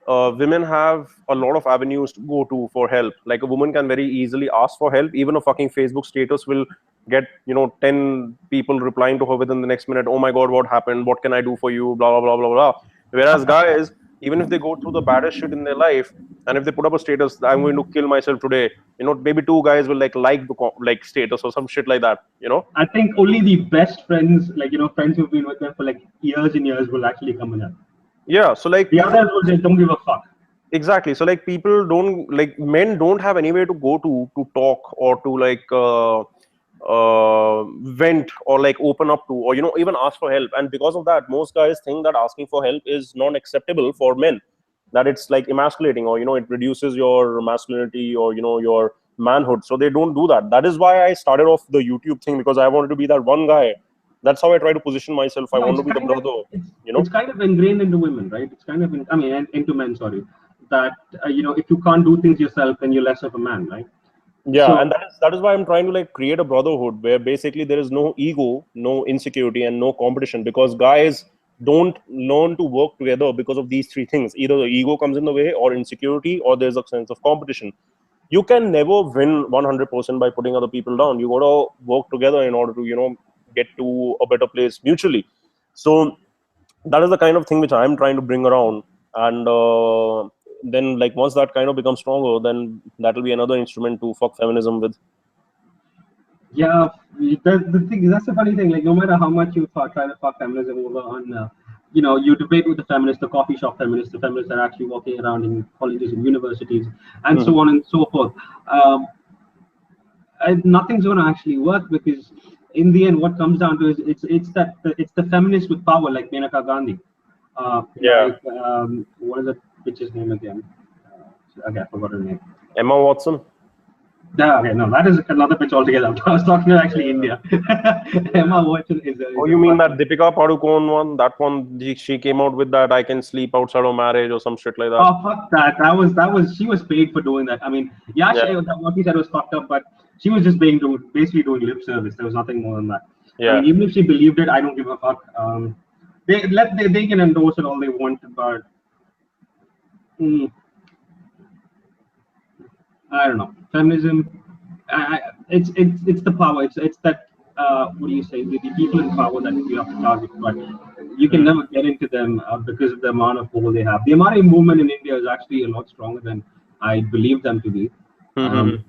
S2: women have a lot of avenues to go to for help. Like a woman can very easily ask for help. Even a fucking Facebook status will get 10 people replying to her within the next minute. Oh my God, what happened? What can I do for you? Blah blah blah blah blah. Whereas guys, even if they go through the baddest shit in their life, and if they put up a status, I'm going to kill myself today, maybe two guys will like the like status or some shit like that,
S1: I think only the best friends, like friends who've been with them for like years and years, will actually come in.
S2: Yeah, so like
S1: The others will just don't give a fuck.
S2: exactly. So like people don't like men don't have anywhere to go to talk or to like vent or like open up to, or even ask for help. And because of that, most guys think that asking for help is not acceptable for men, that it's like emasculating, or it reduces your masculinity, or your manhood. So they don't do that. That is why I started off the YouTube thing, because I wanted to be that one guy. That's how I try to position myself. I
S1: No,
S2: want to be the brother,
S1: it's kind of ingrained into women, right? It's kind of into men, sorry, that if you can't do things yourself, then you're less of a man, right?
S2: Yeah,
S1: So,
S2: and that is why I'm trying to like create a brotherhood where basically there is no ego, no insecurity, and no competition, because guys don't learn to work together because of these three things. Either the ego comes in the way, or insecurity, or there's a sense of competition. You can never win 100% by putting other people down. You gotta work together in order to get to a better place mutually. So that is the kind of thing which I'm trying to bring around. And then like once that kind of becomes stronger, then that will be another instrument to fuck feminism with.
S1: yeah, the thing is, that's the funny thing. Like, no matter how much you try to fuck feminism over on, you debate with the feminists, the coffee shop feminists, the feminists that are actually walking around in colleges and universities, and so on and so forth. Nothing's going to actually work, because in the end, what comes down to is it's the feminists with power, like Menaka Gandhi,
S2: Yeah.
S1: what is that bitch's name again? Okay, I forgot her name.
S2: Emma Watson.
S1: Yeah, okay, no, that is another pitch altogether. I was talking about actually India. Emma Watson is
S2: Oh, you mean that Deepika Padukone one? That one, she came out with that I can sleep outside of marriage or some shit like that.
S1: Oh, fuck that. That was she was paid for doing that. I mean, yeah,
S2: Yeah.
S1: what he said was fucked up, but she was just basically doing lip service. There was nothing more than that. I
S2: Yeah.
S1: mean, even if she believed it, I don't give a fuck. They can endorse it all they want, but mm, I don't know. Feminism, it's the power. It's that what do you say? The people in power that you have to target, but you can never get into them because of the amount of power they have. The amount of movement in India is actually a lot stronger than I believe them to be.
S2: Mm-hmm.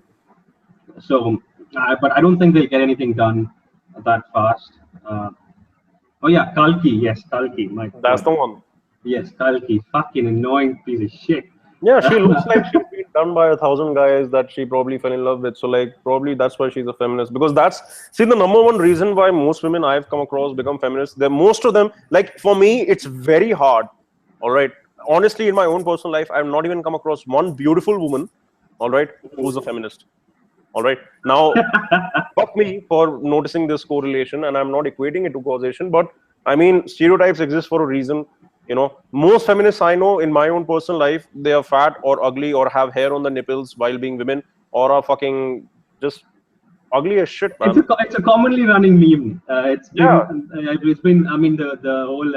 S1: But I don't think they'll get anything done that fast. Oh yeah, Kalki. Yes, Kalki. My
S2: That's
S1: God.
S2: the one.
S1: Yes, Kalki. Fucking annoying piece of shit.
S2: Yeah, she looks like she's been done by 1,000 guys that she probably fell in love with. So like probably that's why she's a feminist. Because that's the number one reason why most women I've come across become feminists. They're most of them, like for me, it's very hard. All right. Honestly, in my own personal life, I've not even come across one beautiful woman, all right, who's a feminist. All right. Now, fuck me for noticing this correlation, and I'm not equating it to causation, but I mean, stereotypes exist for a reason. Most feminists I know in my own personal life, they are fat or ugly or have hair on the nipples while being women, or are fucking just ugly as shit, man.
S1: It's a commonly running meme.
S2: Yeah.
S1: It's been. I mean, the whole.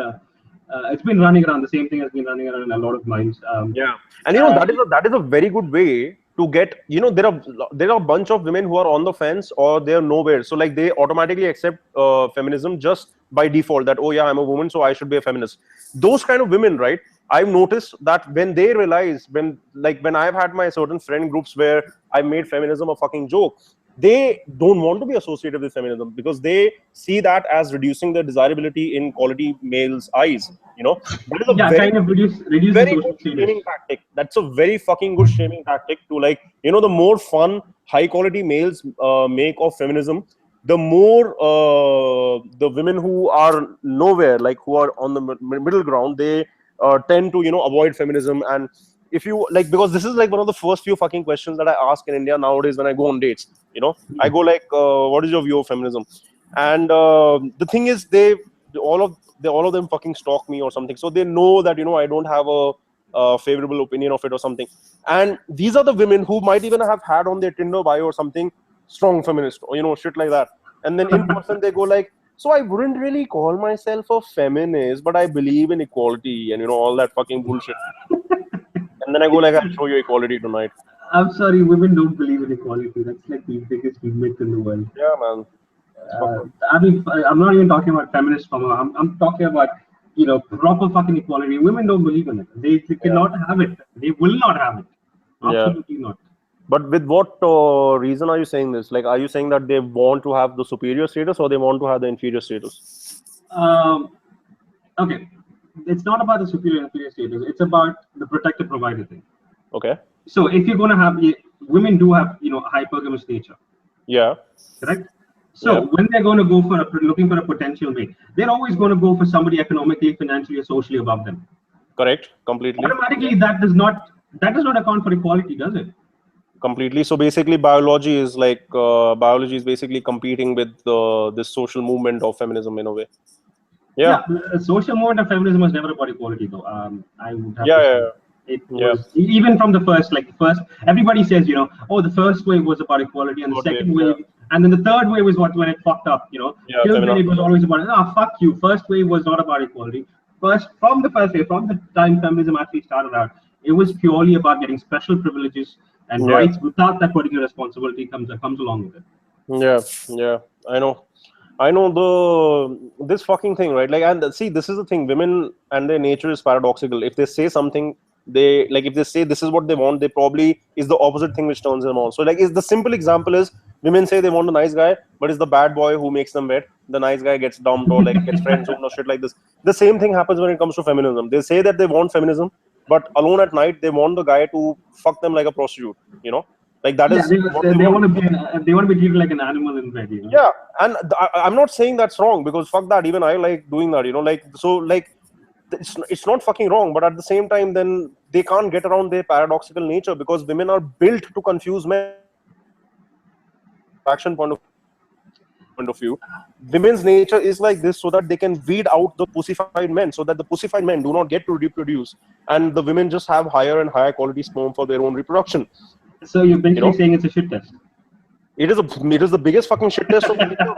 S1: It's been running around. The same thing has been running around in a lot of minds.
S2: Yeah, and that is a very good way to get. There are a bunch of women who are on the fence or they're nowhere. So like they automatically accept feminism just by default, that oh yeah, I'm a woman, so I should be a feminist. Those kind of women, right? I've noticed that when they realize, when I've had my certain friend groups where I made feminism a fucking joke, they don't want to be associated with feminism because they see that as reducing their desirability in quality males' eyes. That is a
S1: Yeah,
S2: very
S1: kind of reduce the
S2: very good
S1: social status.
S2: shaming tactic. That's a very fucking good shaming tactic to like, the more fun, high quality males make of feminism, the more the women who are nowhere, like who are on the middle ground, they tend to, avoid feminism. And if you like, because this is like one of the first few fucking questions that I ask in India nowadays when I go on dates, I go like, what is your view of feminism? And the thing is, all of them fucking stalk me or something, so they know that I don't have a favorable opinion of it or something. And these are the women who might even have had on their Tinder bio or something, strong feminist, or shit like that. And then in person they go like, so I wouldn't really call myself a feminist, but I believe in equality and all that fucking bullshit. And then I go like, I'll show you equality tonight.
S1: I'm sorry, women don't believe in equality. That's like the biggest myth in the world.
S2: Yeah, man.
S1: I mean, I'm not even talking about feminist from. I'm talking about proper fucking equality. Women don't believe in it. They cannot have it. They will not have it. Absolutely not.
S2: But with what reason are you saying this? Like, are you saying that they want to have the superior status or they want to have the inferior status?
S1: Okay, it's not about the superior and inferior status. It's about the protector provider thing.
S2: Okay.
S1: So if you're going to have women do have hypergamous nature.
S2: Yeah.
S1: Correct. So when they're going to go for looking for a potential mate, they're always going to go for somebody economically, financially, or socially above them.
S2: Correct. Completely.
S1: Automatically, that does not account for equality, does it?
S2: Completely. So basically, biology is like basically competing with this social movement of feminism in a way. Yeah.
S1: Social movement of feminism was never about equality, though. I would have to say. It was even from the first, everybody says, the first wave was about equality, and the second wave, and then the third wave was when it fucked up, till then it was always about, fuck you. First wave was not about equality. From the first wave, from the time feminism actually started out, it was purely about getting special privileges and rights without that particular responsibility comes along with it.
S2: Yeah. I know this fucking thing, right? Like, and see, this is the thing. Women and their nature is paradoxical. If they say something, if they say this is what they want, they probably is the opposite thing which turns them on. So, like, is the simple example is women say they want a nice guy, but it's the bad boy who makes them wet. The nice guy gets dumped or like gets friend zoned or shit like this. The same thing happens when it comes to feminism. They say that they want feminism, but alone at night they want the guy to fuck them like a prostitute. Like that is
S1: they want to be treated like an animal in bed.
S2: Yeah, and I'm not saying that's wrong, because fuck that. Even I like doing that. It's not fucking wrong, but at the same time, then they can't get around their paradoxical nature, because women are built to confuse men. Action point of view, women's nature is like this so that they can weed out the pussified men, so that the pussified men do not get to reproduce, and the women just have higher and higher quality sperm for their own reproduction.
S1: So you're basically saying it's a shit test.
S2: It is the biggest fucking shit test of nature.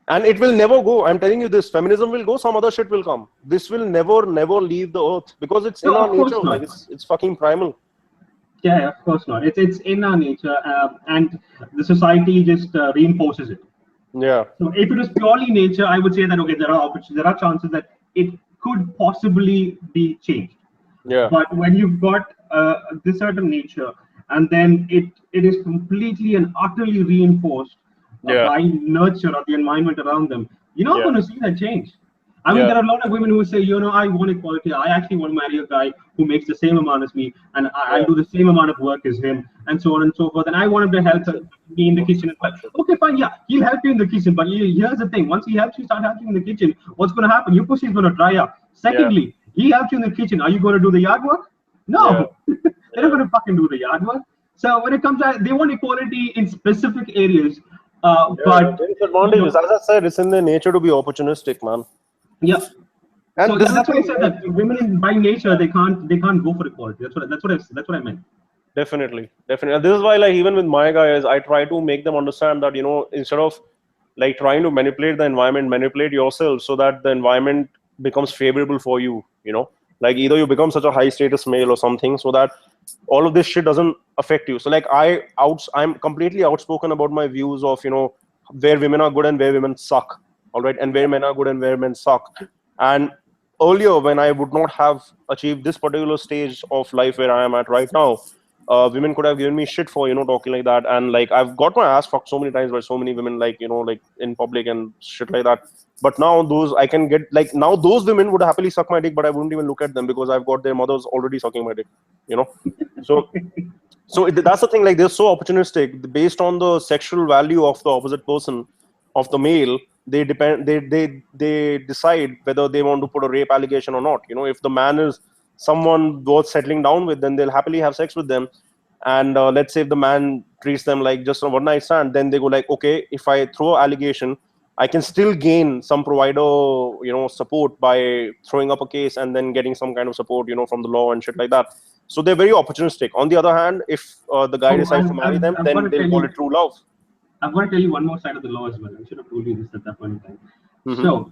S2: And it will never go. I'm telling you this. Feminism will go, some other shit will come. This will never leave the earth, because it's in our nature. Like it's fucking primal.
S1: Yeah, of course not. It's in our nature, and the society just reinforces it.
S2: Yeah.
S1: So if it was purely nature, I would say that there are chances that it could possibly be changed.
S2: Yeah.
S1: But when you've got this certain nature, and then it is completely and utterly reinforced by nurture or the environment around them, you're not going to see that change. I mean, there are a lot of women who say, I want equality. I actually want to marry a guy who makes the same amount as me, and I'll do the same amount of work as him, and so on and so forth. And I want him to help me in the kitchen. Okay, fine, he'll help you in the kitchen. But here's the thing: once he helps you, start helping in the kitchen, what's going to happen? Your pussy is going to dry up. Secondly, he helps you in the kitchen. Are you going to do the yard work? No, they're not going to fucking do the yard work. So when it comes to, they want equality in specific areas, but
S2: advantages. As I said, it's in their nature to be opportunistic, man.
S1: Yeah,
S2: and
S1: so that's why I said that women by nature they can't go for equality. That's what I meant.
S2: Definitely. This is why, like, even with my guys, I try to make them understand that instead of like trying to manipulate the environment, manipulate yourself so that the environment becomes favorable for you. Like either you become such a high status male or something, so that all of this shit doesn't affect you. So like I'm completely outspoken about my views of where women are good and where women suck. All right, and where men are good and where men suck. And earlier, when I would not have achieved this particular stage of life where I am at right now, women could have given me shit for talking like that. And like I've got my ass fucked so many times by so many women, like like in public and shit like that. But now I can get, like, now those women would happily suck my dick, but I wouldn't even look at them because I've got their mothers already sucking my dick. So that's the thing. Like they're so opportunistic based on the sexual value of the opposite person, of the male. They decide whether they want to put a rape allegation or not. If the man is someone worth settling down with, then they'll happily have sex with them. And let's say if the man treats them like just a one night stand, then they go like, okay, if I throw an allegation, I can still gain some provider support by throwing up a case and then getting some kind of support from the law and shit like that. So they're very opportunistic. On the other hand, if the guy decides to marry them, then they'll call it true love.
S1: I'm going to tell you one more side of the law as well. I should have told you this at that point in time. So,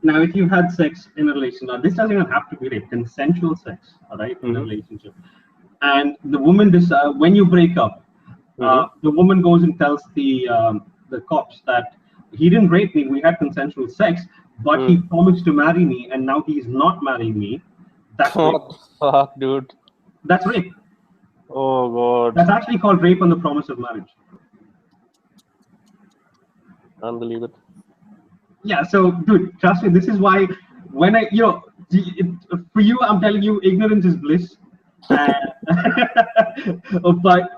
S1: now if you've had sex in a relationship, now this doesn't even have to be rape, consensual sex, all right, in a relationship. And the woman, when you break up, the woman goes and tells the cops that he didn't rape me, we had consensual sex, but he promised to marry me, and now he's not marrying me. That's rape.
S2: What the fuck, dude?
S1: That's rape.
S2: Oh god.
S1: That's actually called rape on the promise of marriage.
S2: Can't believe it.
S1: Yeah, so dude, trust me, this is why when for you, I'm telling you, ignorance is bliss. But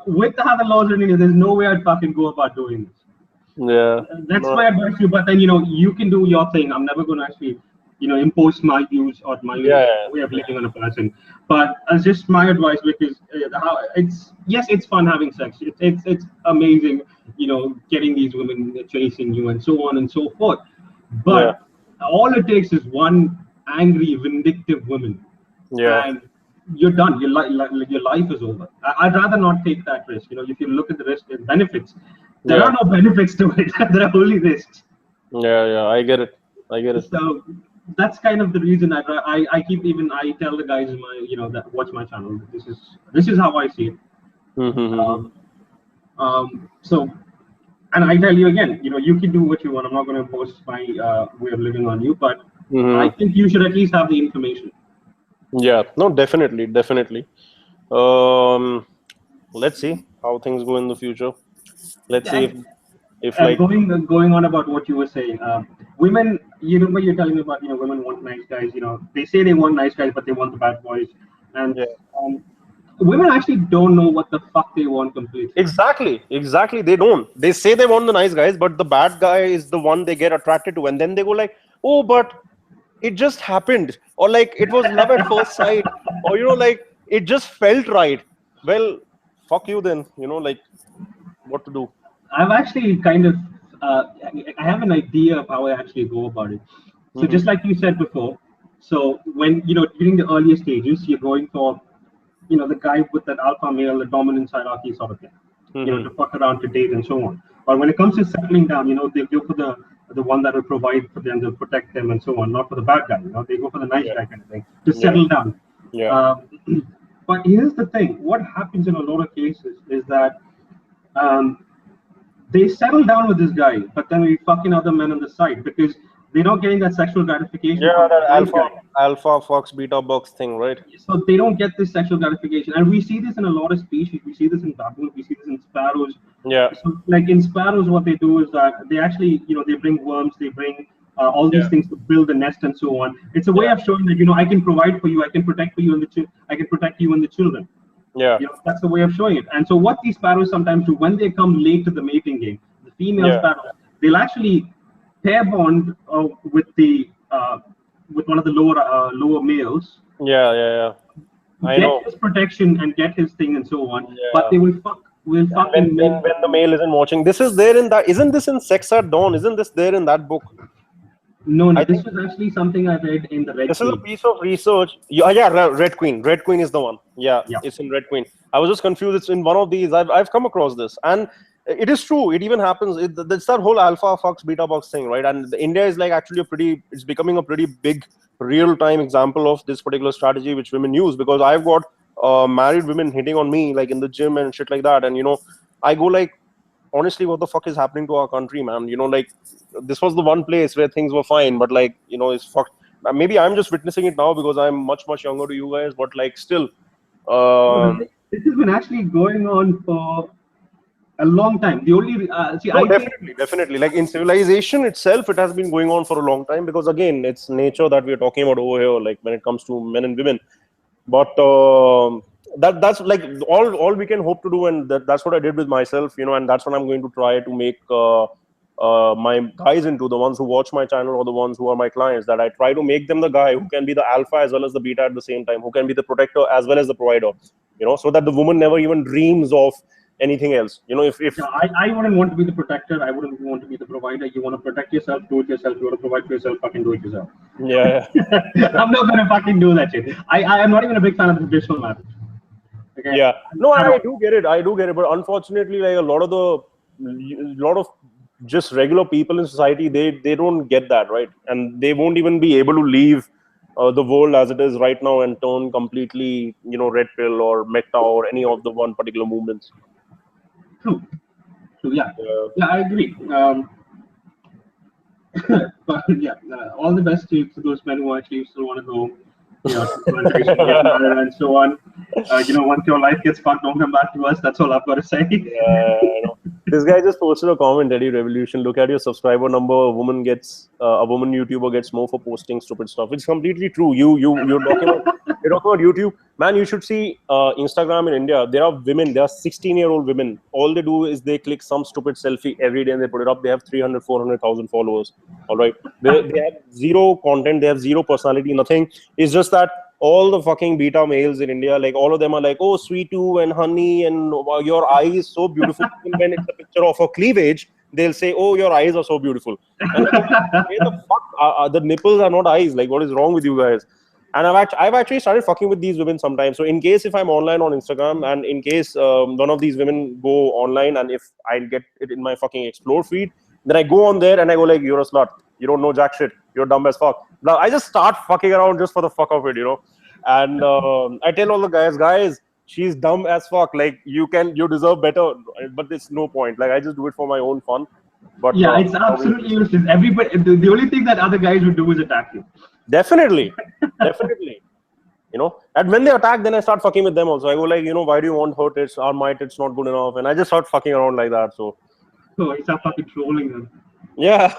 S1: with how the laws are in India, there's no way I'd fucking go about doing this.
S2: Yeah.
S1: That's my advice to you. But then, you can do your thing. I'm never going to actually, impose my views or my way of living on a person. But as just my advice, because it's fun having sex. It's amazing, getting these women chasing you and so on and so forth. But all it takes is one angry, vindictive woman.
S2: Yeah.
S1: And you're done. Your life is over. I'd rather not take that risk. If you look at the risk and benefits, there are no benefits to it. There are only risks.
S2: Yeah, I get it.
S1: So that's kind of the reason I tell the guys in my that watch my channel. This is how I see it. So, and I tell you again, you can do what you want. I'm not going to impose my way of living on you, but I think you should at least have the information.
S2: Yeah, no, definitely. Let's see how things go in the future. Let's see if like
S1: going on about what you were saying, women. When you're telling me about women want nice guys. They say they want nice guys, but they want the bad boys, and women actually don't know what the fuck they want completely.
S2: Exactly. They don't. They say they want the nice guys, but the bad guy is the one they get attracted to, and then they go like, oh, but it just happened, or like it was love at first sight, or like it just felt right. Well, fuck you then. Like what to do.
S1: I've actually kind of I have an idea of how I actually go about it. So just like you said before, so when during the earlier stages, you're going for the guy with that alpha male, the dominance hierarchy sort of thing, to fuck around, to date, and so on. But when it comes to settling down, they go for the one that will provide for them, to protect them, and so on, not for the bad guy. They go for the nice guy kind of thing to settle down. But here's the thing: what happens in a lot of cases is that they settle down with this guy, but then we fucking other men on the side because they're not getting that sexual gratification.
S2: Yeah, that alpha fox beta box thing, right?
S1: So they don't get this sexual gratification, and we see this in a lot of species. We see this in baboons, we see this in sparrows.
S2: Yeah.
S1: So like in sparrows, what they do is that they actually, they bring worms, they bring all these things to build the nest and so on. It's a way of showing that I can provide for you, I can protect for you, and I can protect you and the children.
S2: Yeah.
S1: That's the way of showing it. And so what these sparrows sometimes do when they come late to the mating game, the female sparrows, they'll actually pair bond with one of the lower males.
S2: Yeah. I
S1: get
S2: know.
S1: his protection and get his thing and so on. But they will
S2: when the male isn't watching. This is there in that. Isn't this in Sex at Dawn? Isn't this there in that book?
S1: No, this was actually something I read in the Red Queen.
S2: This is a piece of research. Red Queen. Red Queen is the one. Yeah, it's in Red Queen. I was just confused. It's in one of these. I've come across this, and it is true. It even happens. It's that whole alpha fox beta box thing, right? And India is like actually it's becoming a pretty big real-time example of this particular strategy which women use, because I've got married women hitting on me like in the gym and shit like that, and I go like, honestly, what the fuck is happening to our country, man? Like this was the one place where things were fine, but like it's fucked. Maybe I'm just witnessing it now because I'm much younger to you guys, but like still
S1: this has been actually going on for a long time. The only
S2: definitely like in civilization itself, it has been going on for a long time, because again, it's nature that we're talking about over here, like when it comes to men and women. But that's like all we can hope to do, and that's what I did with myself, and that's what I'm going to try to make my guys into, the ones who watch my channel or the ones who are my clients, that I try to make them the guy who can be the alpha as well as the beta at the same time, who can be the protector as well as the provider, so that the woman never even dreams of anything else. If
S1: I wouldn't want to be the protector, I wouldn't want to be the provider. You want to protect yourself, do it yourself. You want to provide for yourself, fucking do it yourself.
S2: Yeah.
S1: I'm not gonna fucking do that shit. I'm not even a big fan of the traditional marriage. Okay?
S2: Yeah, no, I do get it, but unfortunately, like a lot of just regular people in society, they don't get that, right? And they won't even be able to leave the world as it is right now and turn completely, red pill or MGTOW or any of the one particular movements.
S1: True. Yeah, I agree. But yeah, all the best to those men who actually still want to go, to plantation, get married, and so on. Once your life gets fucked, don't come back to us. That's all I've got to say.
S2: Yeah, I know. This guy just posted a comment, Eddie Revolution. Look at your subscriber number. A woman YouTuber gets more for posting stupid stuff. It's completely true. You're talking about YouTube. Man, you should see Instagram in India. There are women, there are 16-year-old women. All they do is they click some stupid selfie every day and they put it up. They have 300, 400,000 followers. All right. They have zero content. They have zero personality, nothing. It's just that all the fucking beta males in India, like all of them are like, oh, sweetu and honey and your eyes so beautiful. And when it's a picture of a cleavage, they'll say, oh, your eyes are so beautiful. And like, where the fuck? The nipples are not eyes. Like, what is wrong with you guys? And I've actually started fucking with these women sometimes. So in case if I'm online on Instagram and in case one of these women go online and if I get it in my fucking explore feed, then I go on there and I go like, you're a slut. You don't know jack shit. You're dumb as fuck. Now I just start fucking around just for the fuck of it, And I tell all the guys, she's dumb as fuck. Like you deserve better, but there's no point. Like I just do it for my own fun. But
S1: yeah, it's absolutely useless. Everybody, the only thing that other guys would do is attack you.
S2: Definitely. And when they attack, then I start fucking with them also. I go like, why do you want her tits? Are my tits not good enough? And I just start fucking around like that. So
S1: you start fucking trolling them.
S2: Yeah.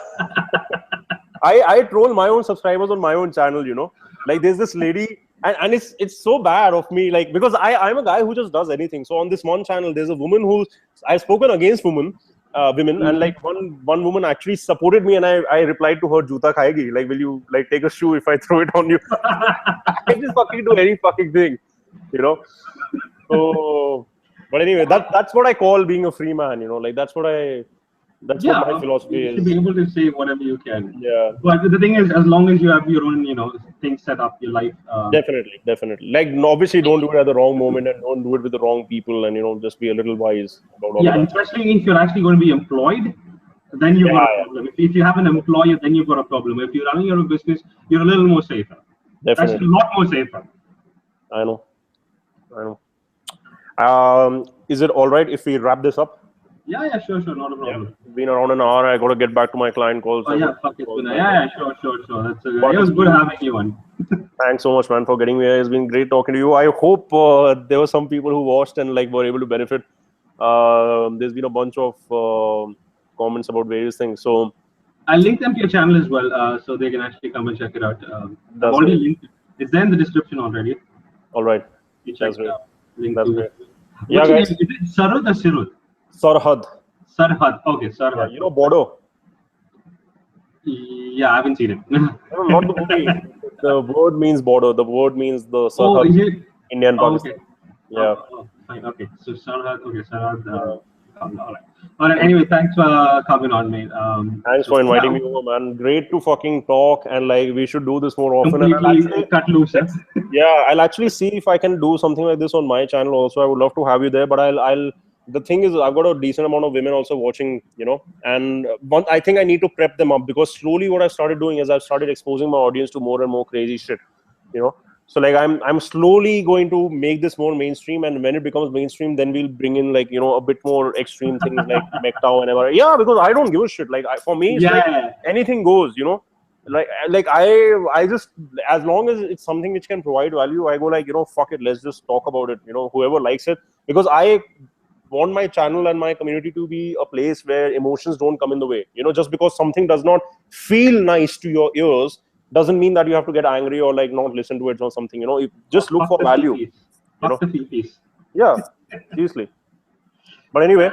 S2: I troll my own subscribers on my own channel, Like there's this lady and it's so bad of me, like because I'm a guy who just does anything. So on this one channel, there's a woman who I've spoken against women, and like one woman actually supported me and I replied to her, Juta khayegi, like will you like take a shoe if I throw it on you? I just fucking do any fucking thing, So but anyway, that's what I call being a free man, like that's what my philosophy is.
S1: You should be able to say whatever you can.
S2: Yeah.
S1: But the thing is, as long as you have your own, things set up, your life.
S2: Definitely. Like, obviously, don't do it at the wrong moment and don't do it with the wrong people, and just be a little wise about all
S1: yeah,
S2: that.
S1: especially if you're actually going to be employed, then you've got a problem. If you have an employer, then you've got a problem. If you're running your own business, you're a little more safer.
S2: Definitely.
S1: That's a lot more safer.
S2: I know. Is it all right if we wrap this up?
S1: Yeah, sure, not a problem.
S2: Yeah. Been around an hour. I got to get back to my client calls.
S1: Oh yeah, fuck it. Yeah, sure. It was good having you on.
S2: Thanks so much, man, for getting me here. It's been great talking to you. I hope there were some people who watched and like were able to benefit. There's been a bunch of comments about various things. So
S1: I'll link them to your channel as well, so they can actually come and check it out. I've already linked it. It's there in the description already.
S2: All right.
S1: You check it out.
S2: That's great.
S1: Yeah, guys. Is it Sirhud or Sirhud?
S2: Sirhud.
S1: Okay, Sirhud.
S2: Yeah, Bordeaux.
S1: Yeah, I haven't seen it.
S2: No, not the movie. The word means border. The word means the Sirhud.
S1: Is it?
S2: Indian Pakistan.
S1: Okay.
S2: Yeah.
S1: Fine. Okay. So Sirhud. Okay, Sirhud. All right. Anyway, thanks for coming on, mate.
S2: Thanks for inviting me over, man. Great to fucking talk, and like we should do this more often.
S1: Completely cut loose.
S2: Yeah, I'll actually see if I can do something like this on my channel also. I would love to have you there, but I'll. The thing is, I've got a decent amount of women also watching, and I think I need to prep them up because slowly what I've started doing is I've started exposing my audience to more and more crazy shit, So like I'm slowly going to make this more mainstream, and when it becomes mainstream, then we'll bring in like a bit more extreme things like MGTOW and whatever. Yeah, because I don't give a shit. Like for me, it's like anything goes, Like I just, as long as it's something which can provide value, I go like fuck it, let's just talk about it. Whoever likes it, because I want my channel and my community to be a place where emotions don't come in the way. Just because something does not feel nice to your ears doesn't mean that you have to get angry or like not listen to it or something. You just look for value. Yeah, seriously. But anyway.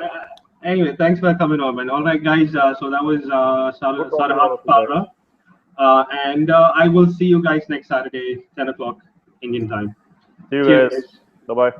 S1: Anyway, thanks for coming on, man. All right, guys. So that was Sirhud Kalra. And I will see you guys next Saturday, 10 o'clock Indian time.
S2: See you guys. Bye-bye.